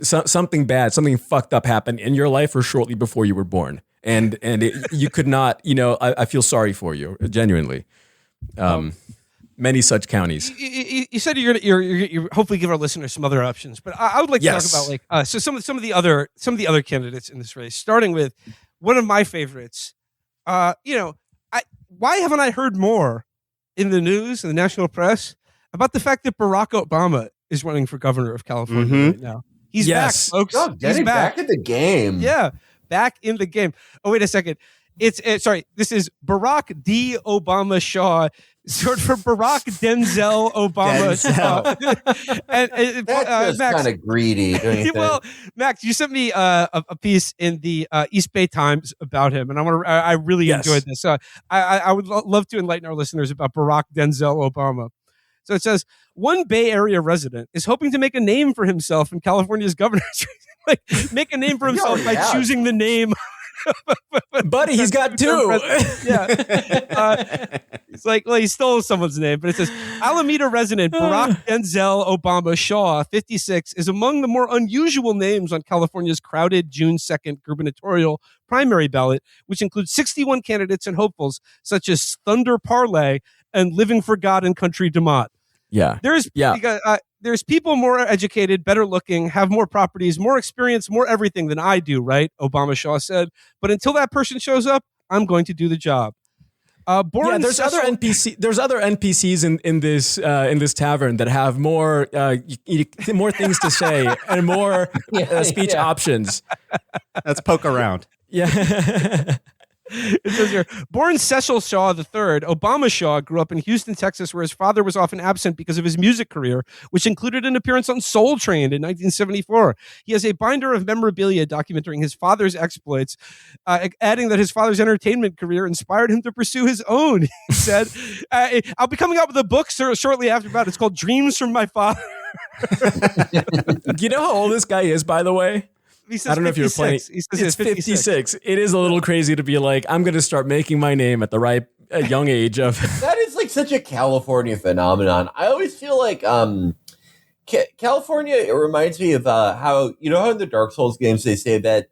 something bad, something fucked up happened in your life or shortly before you were born, and you could not. I feel sorry for you, genuinely. Many such counties. You said you're hopefully give our listeners some other options, but I would like to talk about some of the other candidates in this race, starting with one of my favorites. Why haven't I heard more in the news and the national press about the fact that Barack Obama is running for governor of California right now? He's back, folks. Oh, he's back in the game. Yeah, back in the game. Oh, wait a second. This is Barack D. Obama Shaw, short for Barack Denzel Obama Shaw. That's kind of greedy, don't you think? Well, Max, you sent me a piece in the East Bay Times about him, and I really enjoyed this. So I would love to enlighten our listeners about Barack Denzel Obama. So it says, one Bay Area resident is hoping to make a name for himself in California's governor's race. Make a name for himself by choosing the name Buddy, he's got two. Yeah. It's like, well, he stole someone's name, but it says Alameda resident Barack Denzel Obama Shaw, 56, is among the more unusual names on California's crowded June 2nd gubernatorial primary ballot, which includes 61 candidates and hopefuls such as Thunder Parlay and Living for God and Country DeMott. Yeah. There's people more educated, better looking, have more properties, more experience, more everything than I do, right? Obama Shaw said. But until that person shows up, I'm going to do the job. There's other NPCs in this tavern that have more things to say and more speech options. Let's poke around. Yeah. It says here, born Cecil Shaw III, Obama Shaw grew up in Houston, Texas, where his father was often absent because of his music career, which included an appearance on Soul Train in 1974. He has a binder of memorabilia documenting his father's exploits, adding that his father's entertainment career inspired him to pursue his own. He said, I'll be coming out with a book shortly after that. It's called Dreams from My Father. Do you know how old this guy is, by the way? He says I don't know 56. if you're playing. He says it's 56. It is a little crazy to be like, I'm going to start making my name at the right young age of. That is like such a California phenomenon. I always feel like California, it reminds me of how in the Dark Souls games they say that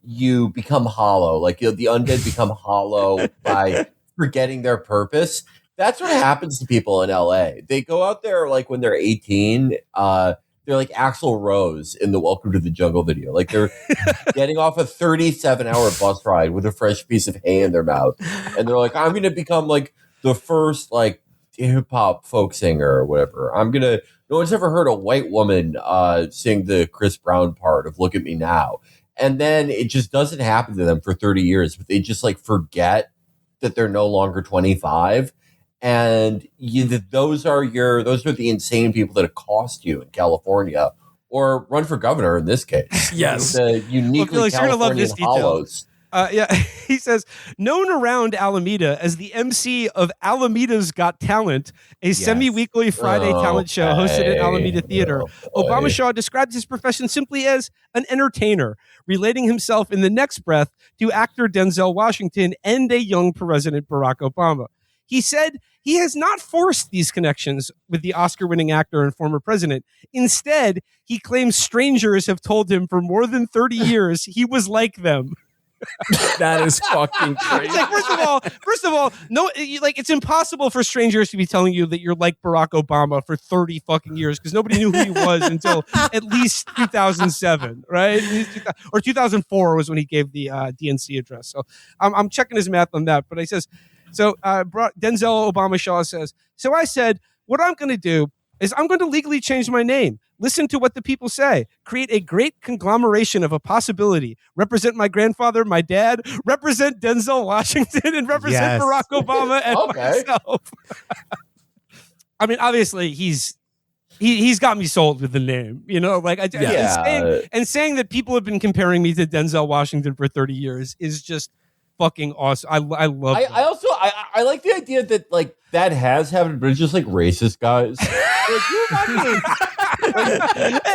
you become hollow, like the undead become hollow by forgetting their purpose. That's what happens to people in LA. They go out there like when they're 18, they're like Axl Rose in the Welcome to the Jungle video. Like they're getting off a 37-hour bus ride with a fresh piece of hay in their mouth. And they're like, I'm going to become like the first like hip hop folk singer or whatever. No one's ever heard a white woman sing the Chris Brown part of Look at Me Now. And then it just doesn't happen to them for 30 years, but they just like forget that they're no longer 25. And those are the insane people that accost you in California or run for governor in this case. Yes. The uniquely Californian hollows. He says, known around Alameda as the MC of Alameda's Got Talent, a semi-weekly Friday talent show hosted at Alameda Theater, Obama Shaw described his profession simply as an entertainer, relating himself in the next breath to actor Denzel Washington and a young President Barack Obama. He said he has not forced these connections with the Oscar-winning actor and former president. Instead, he claims strangers have told him for more than 30 years he was like them. That is fucking crazy. It's like, first of all, no, it's impossible for strangers to be telling you that you're like Barack Obama for 30 fucking years because nobody knew who he was until at least 2007, right? Or 2004 was when he gave the DNC address. So I'm checking his math on that. But he says, Denzel Obama Shaw says, so I said, what I'm going to do is I'm going to legally change my name. Listen to what the people say. Create a great conglomeration of a possibility. Represent my grandfather, my dad, represent Denzel Washington, and represent Barack Obama and myself. I mean, obviously, he's got me sold with the name, saying that people have been comparing me to Denzel Washington for 30 years is just fucking awesome. I love it. I like the idea that like that has happened, but it's just like racist guys. Hey,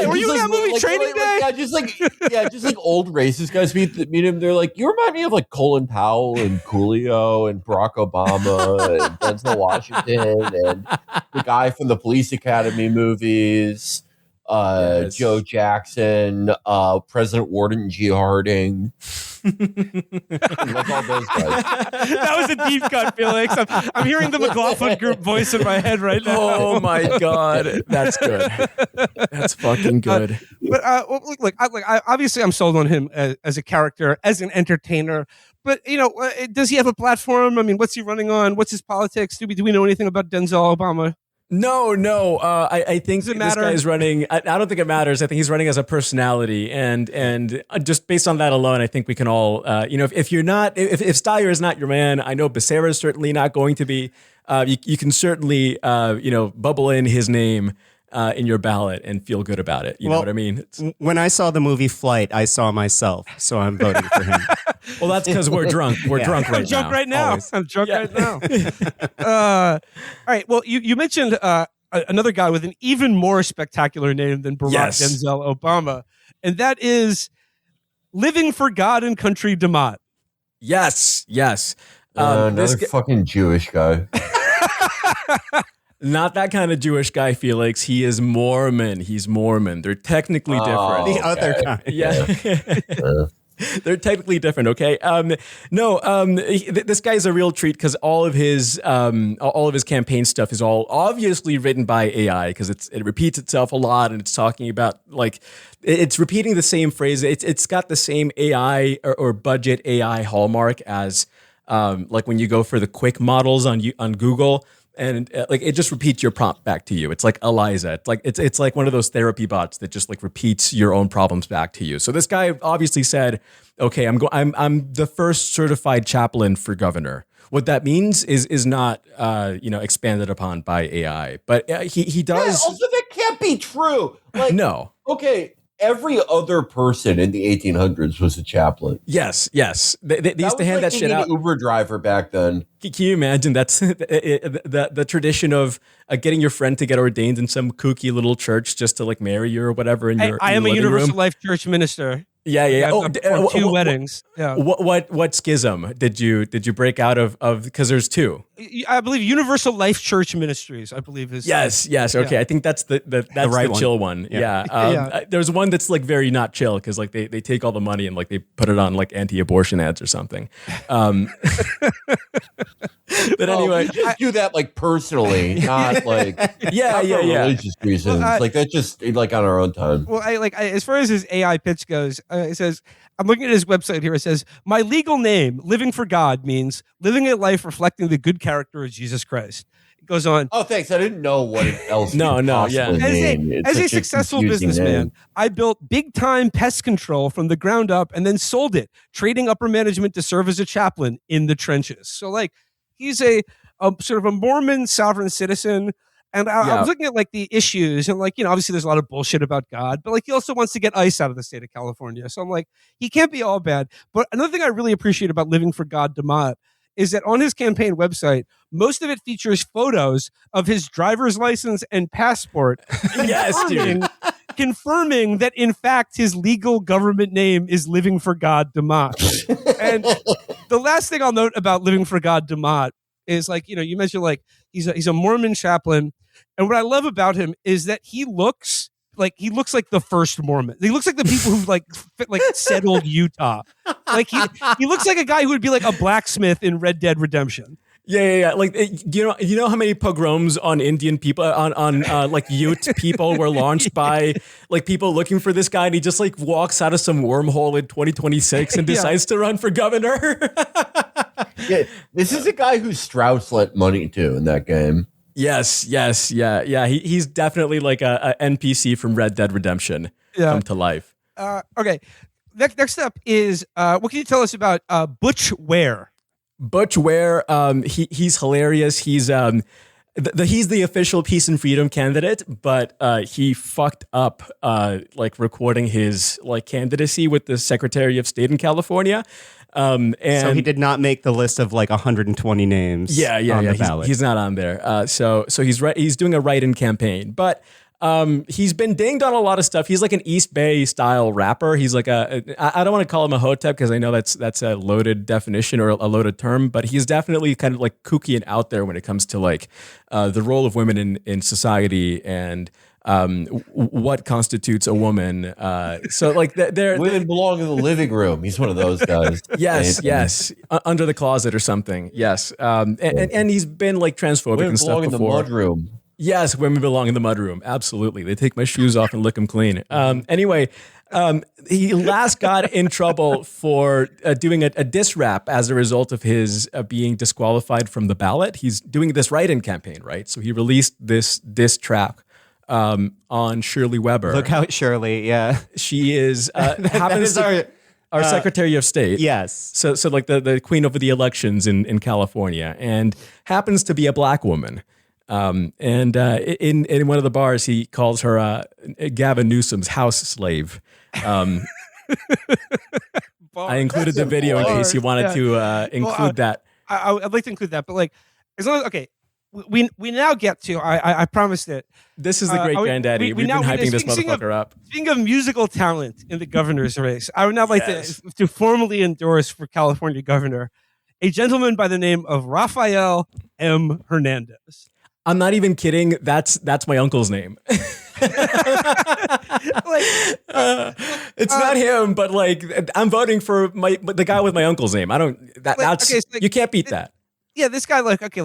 were you in that movie Training Day? Just like old racist guys meet him. They're like, you remind me of like Colin Powell and Coolio and Barack Obama and Denzel Washington and the guy from the Police Academy movies, Joe Jackson, President Warden G. Harding. Like all those guys. That was a deep cut, Felix. I'm hearing the McLaughlin group voice in my head right now. Oh my god, that's good. That's fucking good. Look, obviously I'm sold on him as a character, as an entertainer. But does he have a platform? I mean, what's he running on? What's his politics? Do we know anything about Denzel Obama? No. I think this guy is running. I don't think it matters. I think he's running as a personality, and just based on that alone, I think we can all, if Steyer is not your man, I know Becerra is certainly not going to be. You can certainly, bubble in his name in your ballot and feel good about it. You know what I mean? When I saw the movie Flight, I saw myself, so I'm voting for him. Well, that's because we're drunk. We're drunk right now. I'm drunk right now. I'm drunk right now. All right. Well, you mentioned another guy with an even more spectacular name than Barack Denzel Obama, and that is living for God and country Demott. Yes. Another fucking Jewish guy. Not that kind of Jewish guy, Felix. He is Mormon. He's Mormon. They're technically different. The other kind. Yeah. They're technically different, okay? This guy's a real treat because all of his campaign stuff is all obviously written by AI because it repeats itself a lot and it's talking about it's repeating the same phrase. It's got the same AI or budget AI hallmark as when you go for the quick models on Google. And it just repeats your prompt back to you. It's like Eliza. It's like one of those therapy bots that just repeats your own problems back to you. So this guy obviously said, "Okay, I'm the first certified chaplain for governor." What that means is not expanded upon by AI, but he does. Yeah, also, that can't be true. No. Okay. Every other person in the 1800s was a chaplain. Yes. They used to hand that shit out. Uber driver back then. Can you imagine? That's the tradition of getting your friend to get ordained in some kooky little church just to marry you or whatever. I am a Universal Life Church minister. Yeah. Two weddings. Yeah. What schism did you break out of? Because there's two. I believe Universal Life Church Ministries. I believe is. Yes. Okay. Yeah. I think that's the right the chill one. Yeah. There's one that's very not chill because they take all the money and they put it on anti-abortion ads or something. But anyway, you just do that personally, not religious reasons. That just on our own time. Well, as far as his AI pitch goes, it says, I'm looking at his website here. It says, my legal name, living for God, means living a life reflecting the good character of Jesus Christ. It goes on. Oh, thanks. I didn't know what else. No, yeah. As a successful businessman, I built big time pest control from the ground up and then sold it, trading upper management to serve as a chaplain in the trenches. So he's a sort of a Mormon sovereign citizen. And I was looking at the issues and obviously there's a lot of bullshit about God, but he also wants to get ICE out of the state of California. So I'm he can't be all bad. But another thing I really appreciate about Living for God Demott is that on his campaign website, most of it features photos of his driver's license and passport. Yes, dude. Confirming that in fact his legal government name is Living for God Demott. And the last thing I'll note about Living for God Demott is you mentioned he's a Mormon chaplain. And what I love about him is that he looks like the first Mormon. He looks like the people who settled Utah. He looks like a guy who would be a blacksmith in Red Dead Redemption. Yeah. You know how many pogroms on Indian people on Ute people were launched by people looking for this guy, and he just walks out of some wormhole in 2026 and decides to run for governor. Yeah, this is a guy who Strauss lent money to in that game. Yes, yeah. He's definitely a NPC from Red Dead Redemption come to life. Okay. Next up is what can you tell us about Butch Ware? Butch Ware, he's hilarious. He's the official peace and freedom candidate, but he fucked up recording his candidacy with the Secretary of State in California. And so he did not make the list of 120 names. Yeah. On the ballot. He's not on there. So he's doing a write-in campaign, but he's been dinged on a lot of stuff. He's an East Bay style rapper. He's I don't want to call him a hotep because I know that's a loaded definition or a loaded term, but he's definitely kind of kooky and out there when it comes to the role of women in society and what constitutes a woman. So women belong in the living room. He's one of those guys. Yes. Under the closet or something. Yes. And he's been transphobic women and stuff before. Belong in the mudroom. Yes, women belong in the mudroom. Absolutely. They take my shoes off and lick them clean. Anyway, he last got in trouble for doing a diss rap as a result of his being disqualified from the ballot. He's doing this write-in campaign, right? So he released this diss track on Shirley Weber. Look out, Shirley. Yeah. She is happens to our Secretary of State. Yes. So the queen over the elections in California, and happens to be a black woman. And in one of the bars, he calls her Gavin Newsom's house slave. I included the video in case you wanted to include that. I'd like to include that, but as long as we now get to. I promised it. This is the great granddaddy. We've been hyping this motherfucker up. Speaking of musical talent in the governor's race, I would now like to formally endorse for California governor a gentleman by the name of Rafael M. Hernandez. I'm not even kidding. That's my uncle's name. It's not him, but like I'm voting for the guy with my uncle's name. I don't. That's okay, so you can't beat that. Yeah, this guy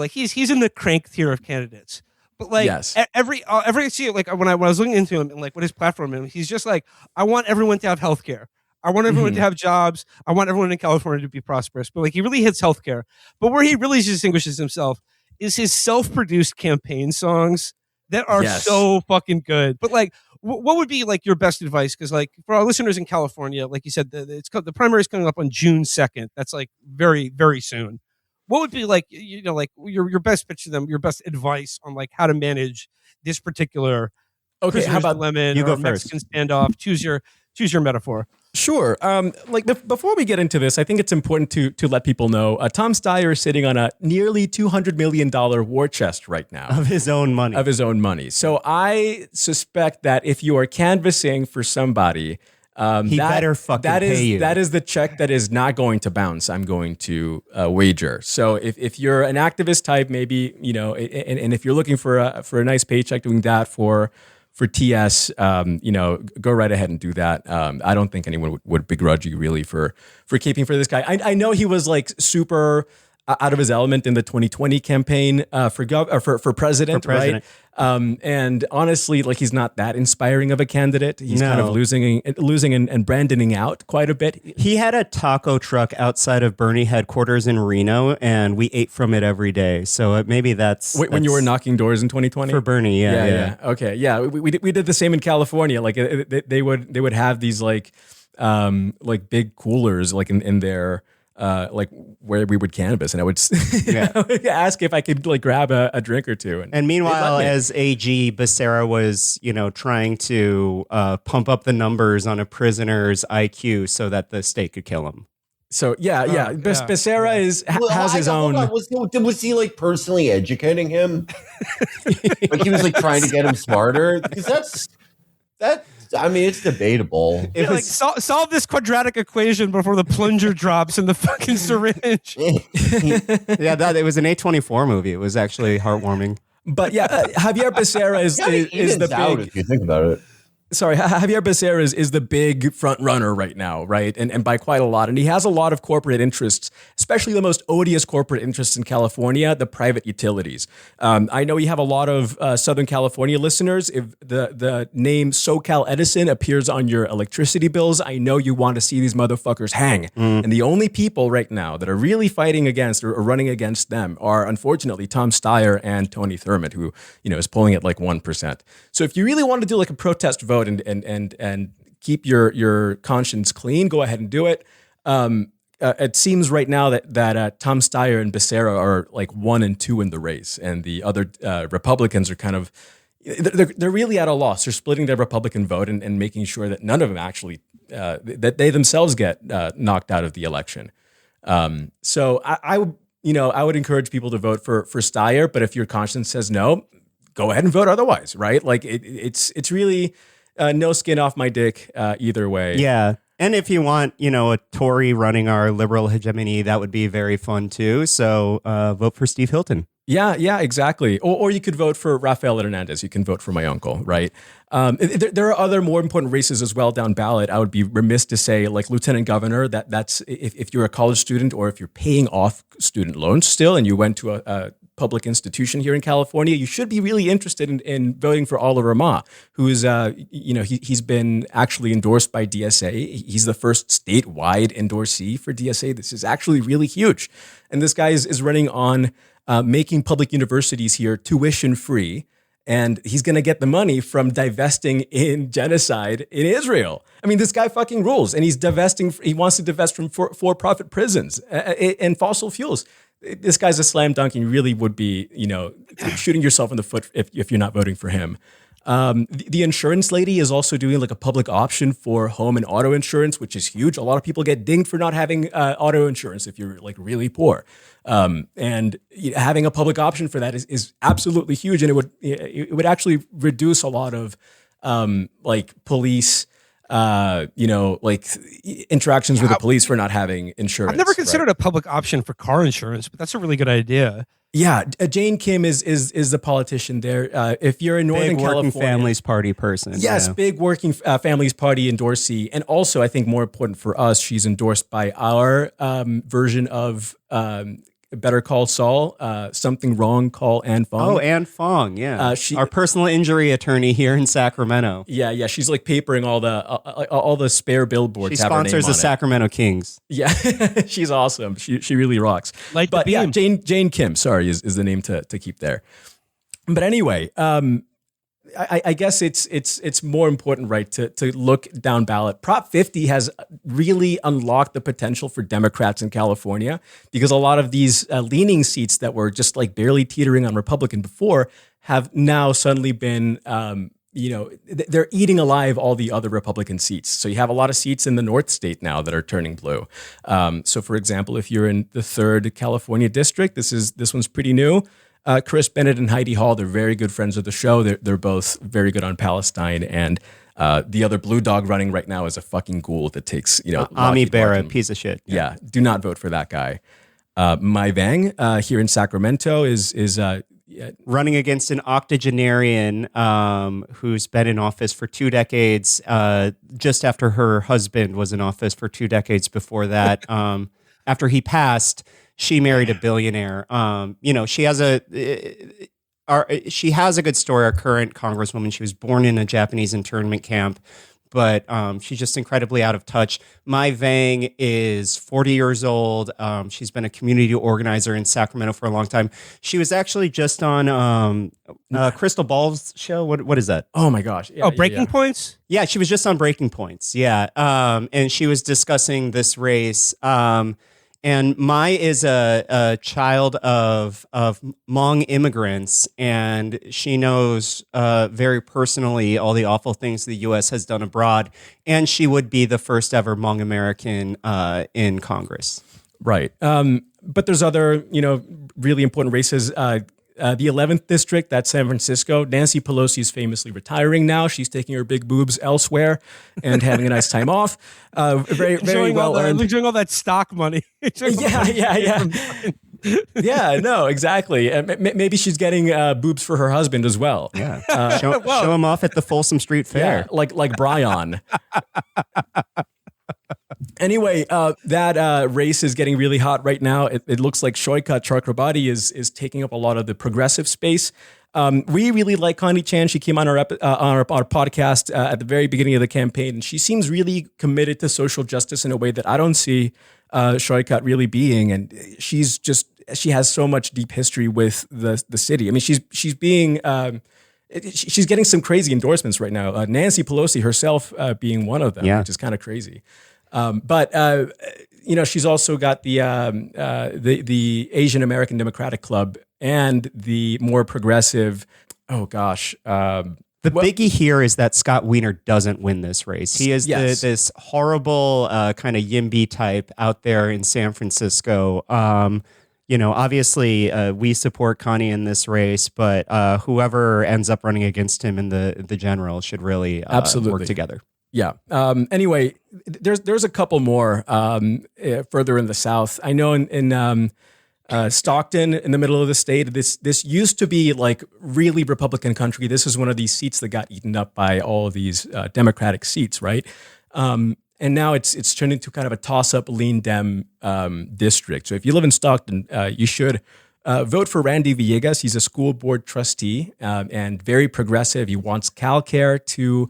he's in the crank tier of candidates. But like every see like when I was looking into him and like what his platform is, he's just like, I want everyone to have healthcare. I want everyone to have jobs. I want everyone in California to be prosperous. But like he really hits healthcare. But where he really distinguishes himself is his self-produced campaign songs that are so fucking good. But like, what would be like your best advice? Because like for our listeners in California, like you said, the primary is coming up on June 2nd. That's like very, very soon. What would be like, like your best pitch to them, your best advice on like how to manage this particular how about lemon you go or Mexican standoff? Choose your metaphor. Sure. Before we get into this, I think it's important to let people know Tom Steyer is sitting on a nearly $200 million war chest right now. Of his own money. So I suspect that if you are canvassing for somebody, he better fucking pay you. That is the check that is not going to bounce, I'm going to wager. So if you're an activist type, maybe, and if you're looking for a nice paycheck doing that for TS, go right ahead and do that. I don't think anyone would begrudge you really for keeping for this guy. I know he was like super out of his element in the 2020 campaign for president, right? And honestly, like he's not that inspiring of a candidate. He's kind of losing and brandoning out quite a bit. He had a taco truck outside of Bernie headquarters in Reno, and we ate from it every day. So maybe that's when you were knocking doors in 2020 for Bernie. Yeah. Okay, yeah, we did the same in California. Like they would have these like big coolers like in their. Like where we would canvass, and I would, I would ask if I could like grab a drink or two. And meanwhile, as AG, Becerra was, trying to pump up the numbers on a prisoner's IQ so that the state could kill him. So Becerra has his own. Was he like personally educating him? Like he was like trying to get him smarter? Because I mean, it's debatable. Solve this quadratic equation before the plunger drops in the fucking syringe. It was an A24 movie. It was actually heartwarming. But Javier Becerra is the big. If you think about it. Sorry, Javier Becerra is the big front runner right now, right? And by quite a lot. And he has a lot of corporate interests, especially the most odious corporate interests in California, the private utilities. I know you have a lot of Southern California listeners. If the name SoCal Edison appears on your electricity bills, I know you want to see these motherfuckers hang. And the only people right now that are really fighting against or running against them are, unfortunately, Tom Steyer and Tony Thurmond, who is polling at like 1%. So if you really want to do like a protest vote, and keep your conscience clean, go ahead and do it. It seems right now that Tom Steyer and Becerra are like 1 and 2 in the race, and the other Republicans are kind of they're really at a loss. They're splitting their Republican vote and making sure that none of them actually that they themselves get knocked out of the election. So I would encourage people to vote for Steyer, but if your conscience says no, go ahead and vote otherwise, right? Like it's really. No skin off my dick either way. Yeah. And if you want, a Tory running our liberal hegemony, that would be very fun too. So vote for Steve Hilton. Yeah, exactly. Or you could vote for Rafael Hernandez. You can vote for my uncle, right? There are other more important races as well down ballot. I would be remiss to say like lieutenant governor. That's if you're a college student or if you're paying off student loans still and you went to a public institution here in California, you should be really interested in voting for Oliver Ma, who is, he's been actually endorsed by DSA. He's the first statewide endorsee for DSA. This is actually really huge. And this guy is running on making public universities here tuition free. And he's going to get the money from divesting in genocide in Israel. I mean, this guy fucking rules. And he wants to divest from for-profit prisons and fossil fuels. This guy's a slam dunk and you really would be, shooting yourself in the foot if you're not voting for him. The insurance lady is also doing like a public option for home and auto insurance, which is huge. A lot of people get dinged for not having auto insurance if you're like really poor. And having a public option for that is absolutely huge. And it would actually reduce a lot of like police, like interactions with the police for not having insurance. I've never considered a public option for car insurance, but that's a really good idea. Yeah, Jane Kim is the politician there. If you're in Northern Big California, working families party person. yes, yeah. big working families party endorsee, and also I think more important for us, she's endorsed by our version of Better Call Saul. Something wrong, call Ann Fong. Oh, Ann Fong, yeah, our personal injury attorney here in Sacramento. Yeah, she's like papering all the spare billboards. She sponsors the Sacramento Kings. Yeah, she's awesome. She really rocks. But yeah, Jane Kim, sorry, is the name to keep there. But anyway, I guess it's more important, right, to look down ballot. Prop 50 has really unlocked the potential for Democrats in California, because a lot of these leaning seats that were just like barely teetering on Republican before have now suddenly been, they're eating alive all the other Republican seats. So you have a lot of seats in the North State now that are turning blue. So for example, if you're in the 3rd California district, this one's pretty new. Chris Bennett and Heidi Hall, they're very good friends of the show. They're both very good on Palestine. And the other blue dog running right now is a fucking ghoul that takes, Ami Berra, piece of shit. Yeah, do not vote for that guy. Mai Vang here in Sacramento is running against an octogenarian who's been in office for 2 decades, just after her husband was in office for 2 decades before that. After he passed, she married a billionaire. She has a good story. Our current congresswoman, she was born in a Japanese internment camp, but she's just incredibly out of touch. Mai Vang is 40 years old. She's been a community organizer in Sacramento for a long time. She was actually just on Crystal Ball's show. What is that? Oh my gosh! Yeah, Breaking Points. Yeah, she was just on Breaking Points. Yeah, and she was discussing this race. And Mai is a child of Hmong immigrants, and she knows very personally all the awful things the U.S. has done abroad, and she would be the first ever Hmong American in Congress. Right. But there's other, really important races. The 11th district, that's San Francisco. Nancy Pelosi is famously retiring now. She's taking her big boobs elsewhere and having a nice time off. Very well earned. Enjoying all that stock money. Yeah. Yeah, no, exactly. Maybe she's getting boobs for her husband as well. Yeah, show him off at the Folsom Street Fair. Yeah, like Brian. Anyway, that race is getting really hot right now. It looks like Shoykat Chakrabarti is taking up a lot of the progressive space. We really like Connie Chan. She came on our podcast at the very beginning of the campaign, and she seems really committed to social justice in a way that I don't see Shoykat really being. And she has so much deep history with the city. I mean, she's being she's getting some crazy endorsements right now. Nancy Pelosi herself being one of them, which is kind of crazy. But she's also got the Asian American Democratic Club and the more progressive. Oh gosh. The biggie here is that Scott Wiener doesn't win this race. He is this horrible kind of YIMBY type out there in San Francisco. Obviously we support Connie in this race, but whoever ends up running against him in the general should really work together. Yeah. Anyway, there's a couple more further in the south. I know in Stockton, in the middle of the state, this used to be like really Republican country. This is one of these seats that got eaten up by all of these Democratic seats, right? And now it's turned into kind of a toss-up lean Dem district. So if you live in Stockton, you should vote for Randy Villegas. He's a school board trustee and very progressive. He wants CalCare to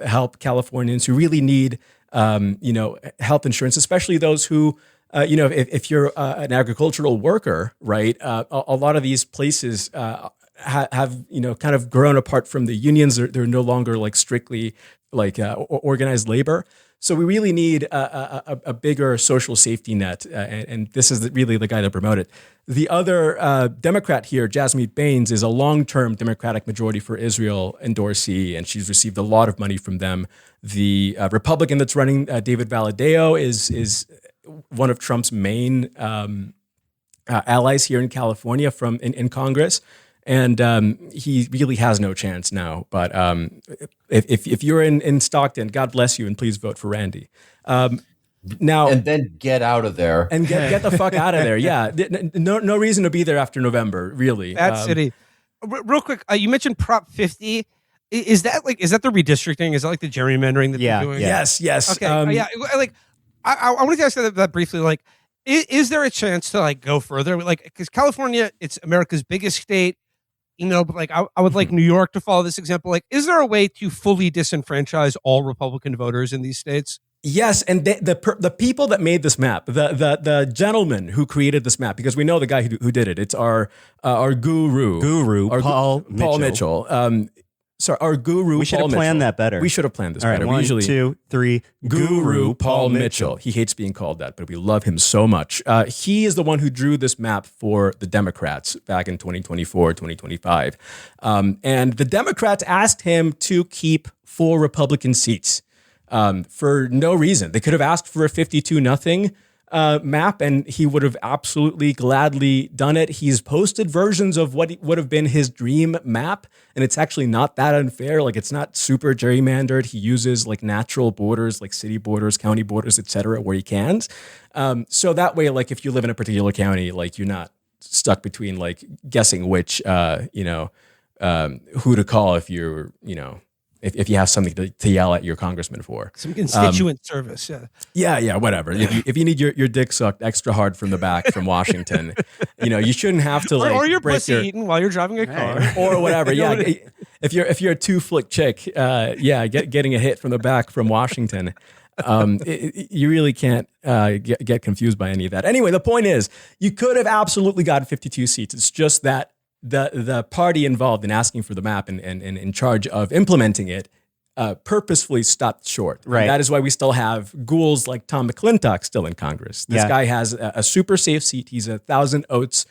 help Californians who really need, health insurance, especially those who, if you're an agricultural worker, right? A lot of these places have kind of grown apart from the unions. They're no longer like strictly like organized labor. So we really need a bigger social safety net, and this is really the guy to promote it. The other Democrat here, Jasmeet Bains, is a long-term Democratic Majority for Israel endorsee, and she's received a lot of money from them. The Republican that's running, David Valadao, is one of Trump's main allies here in California in Congress. And he really has no chance now. But if you're in Stockton, God bless you, and please vote for Randy. Now and then get out of there and get the fuck out of there. Yeah, no reason to be there after November. Really, that city. Real quick, you mentioned Prop 50. Is that the redistricting? Is that like the gerrymandering that they're doing? Yes. Okay. Yeah. Like I wanted to ask that briefly. Like, is there a chance to like go further? Like, because California, it's America's biggest state. But like I would like New York to follow this example. Like, is there a way to fully disenfranchise all Republican voters in these states? Yes, and the people that made this map, the gentleman who created this map, because we know the guy who did it. It's our guru, Paul Mitchell. Sorry, our guru. We should have planned that better. We should have planned this All right, better. 1, 2, 3. Guru Paul Mitchell. He hates being called that, but we love him so much. He is the one who drew this map for the Democrats back in 2024, 2025. And the Democrats asked him to keep 4 Republican seats for no reason. They could have asked for a 52-0 map, and he would have absolutely gladly done it. He's posted versions of what would have been his dream map, and it's actually not that unfair. Like, it's not super gerrymandered. He uses like natural borders, like city borders, county borders, etc., where he can. So that way, like, if you live in a particular county, like, you're not stuck between like guessing which, who to call if you're, if you have something to yell at your congressman for. Some constituent service, yeah. Yeah, whatever. If you need your dick sucked extra hard from the back from Washington, you shouldn't have to like or your break pussy eaten while you're driving a car or whatever. Yeah, if you're a 2-flick chick, getting a hit from the back from Washington. You really can't get confused by any of that. Anyway, the point is, you could have absolutely gotten 52 seats. It's just that the party involved in asking for the map and in charge of implementing it purposefully stopped short. Right. And that is why we still have ghouls like Tom McClintock still in Congress. This guy has a super safe seat. He's a Thousand Oaks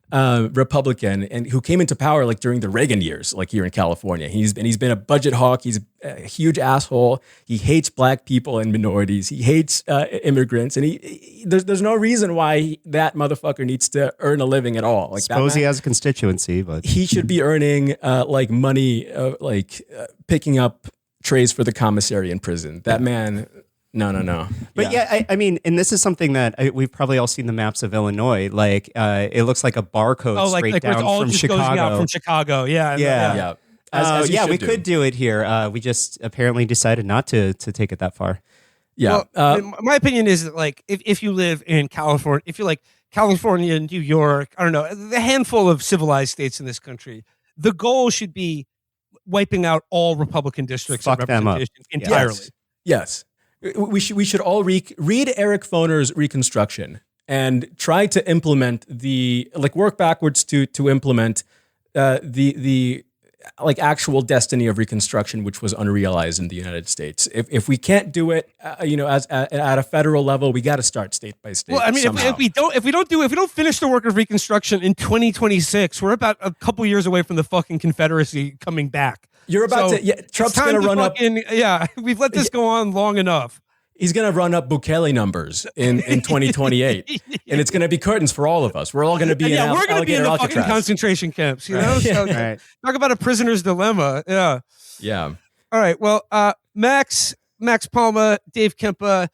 Republican, and who came into power like during the Reagan years, like here in California. He's been a budget hawk. He's a huge asshole. He hates black people and minorities. He hates immigrants, and there's no reason why that motherfucker needs to earn a living at all. Like, suppose he has a constituency, but he should be earning like money, picking up trays for the commissary in prison. That man. No. But I mean, and this is something that we've probably all seen the maps of Illinois. Like, it looks like a barcode straight down from Chicago. From Chicago, yeah. We could do it here. We just apparently decided not to take it that far. Yeah. Well, my opinion is that, like, if you live in California, if you're like California, New York, I don't know, the handful of civilized states in this country, the goal should be wiping out all Republican districts Fuck and them up representation entirely. Yes. We should all read Eric Foner's Reconstruction and try to implement work backwards to implement the actual destiny of Reconstruction, which was unrealized in the United States. If we can't do it, as at a federal level, we got to start state by state. Well, I mean, if we don't finish the work of Reconstruction in 2026, we're about a couple years away from the fucking Confederacy coming back. You're about Trump's going to run up. We've let this go on long enough. He's going to run up Bukele numbers in 2028, and it's going to be curtains for all of us. We're all going to be we're going to be in the fucking concentration camps. Right. So, right. Talk about a prisoner's dilemma. Yeah. All right. Well, Max Palma, Dave Kempa.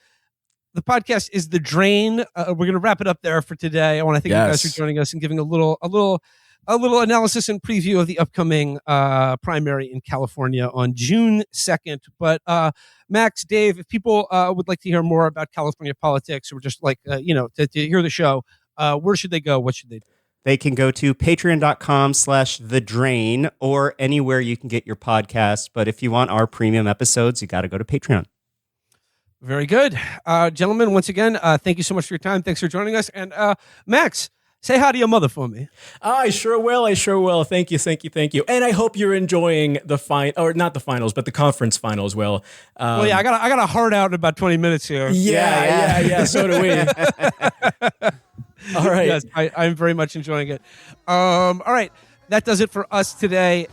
The podcast is The Drain. We're going to wrap it up there for today. I want to thank you guys for joining us and giving a little analysis and preview of the upcoming primary in California on June 2nd. But Max, Dave, if people would like to hear more about California politics or just like, to hear the show, where should they go? What should they do? They can go to patreon.com/thedrain or anywhere you can get your podcast. But if you want our premium episodes, you got to go to Patreon. Very good. Gentlemen, once again, thank you so much for your time. Thanks for joining us. And Max, Say hi to your mother for me. I sure will. Thank you. And I hope you're enjoying not the finals, but the conference finals. Well, Well, yeah, I got a heart out in about 20 minutes here. Yeah. So do we. All right. Yes, I'm very much enjoying it. All right. That does it for us today.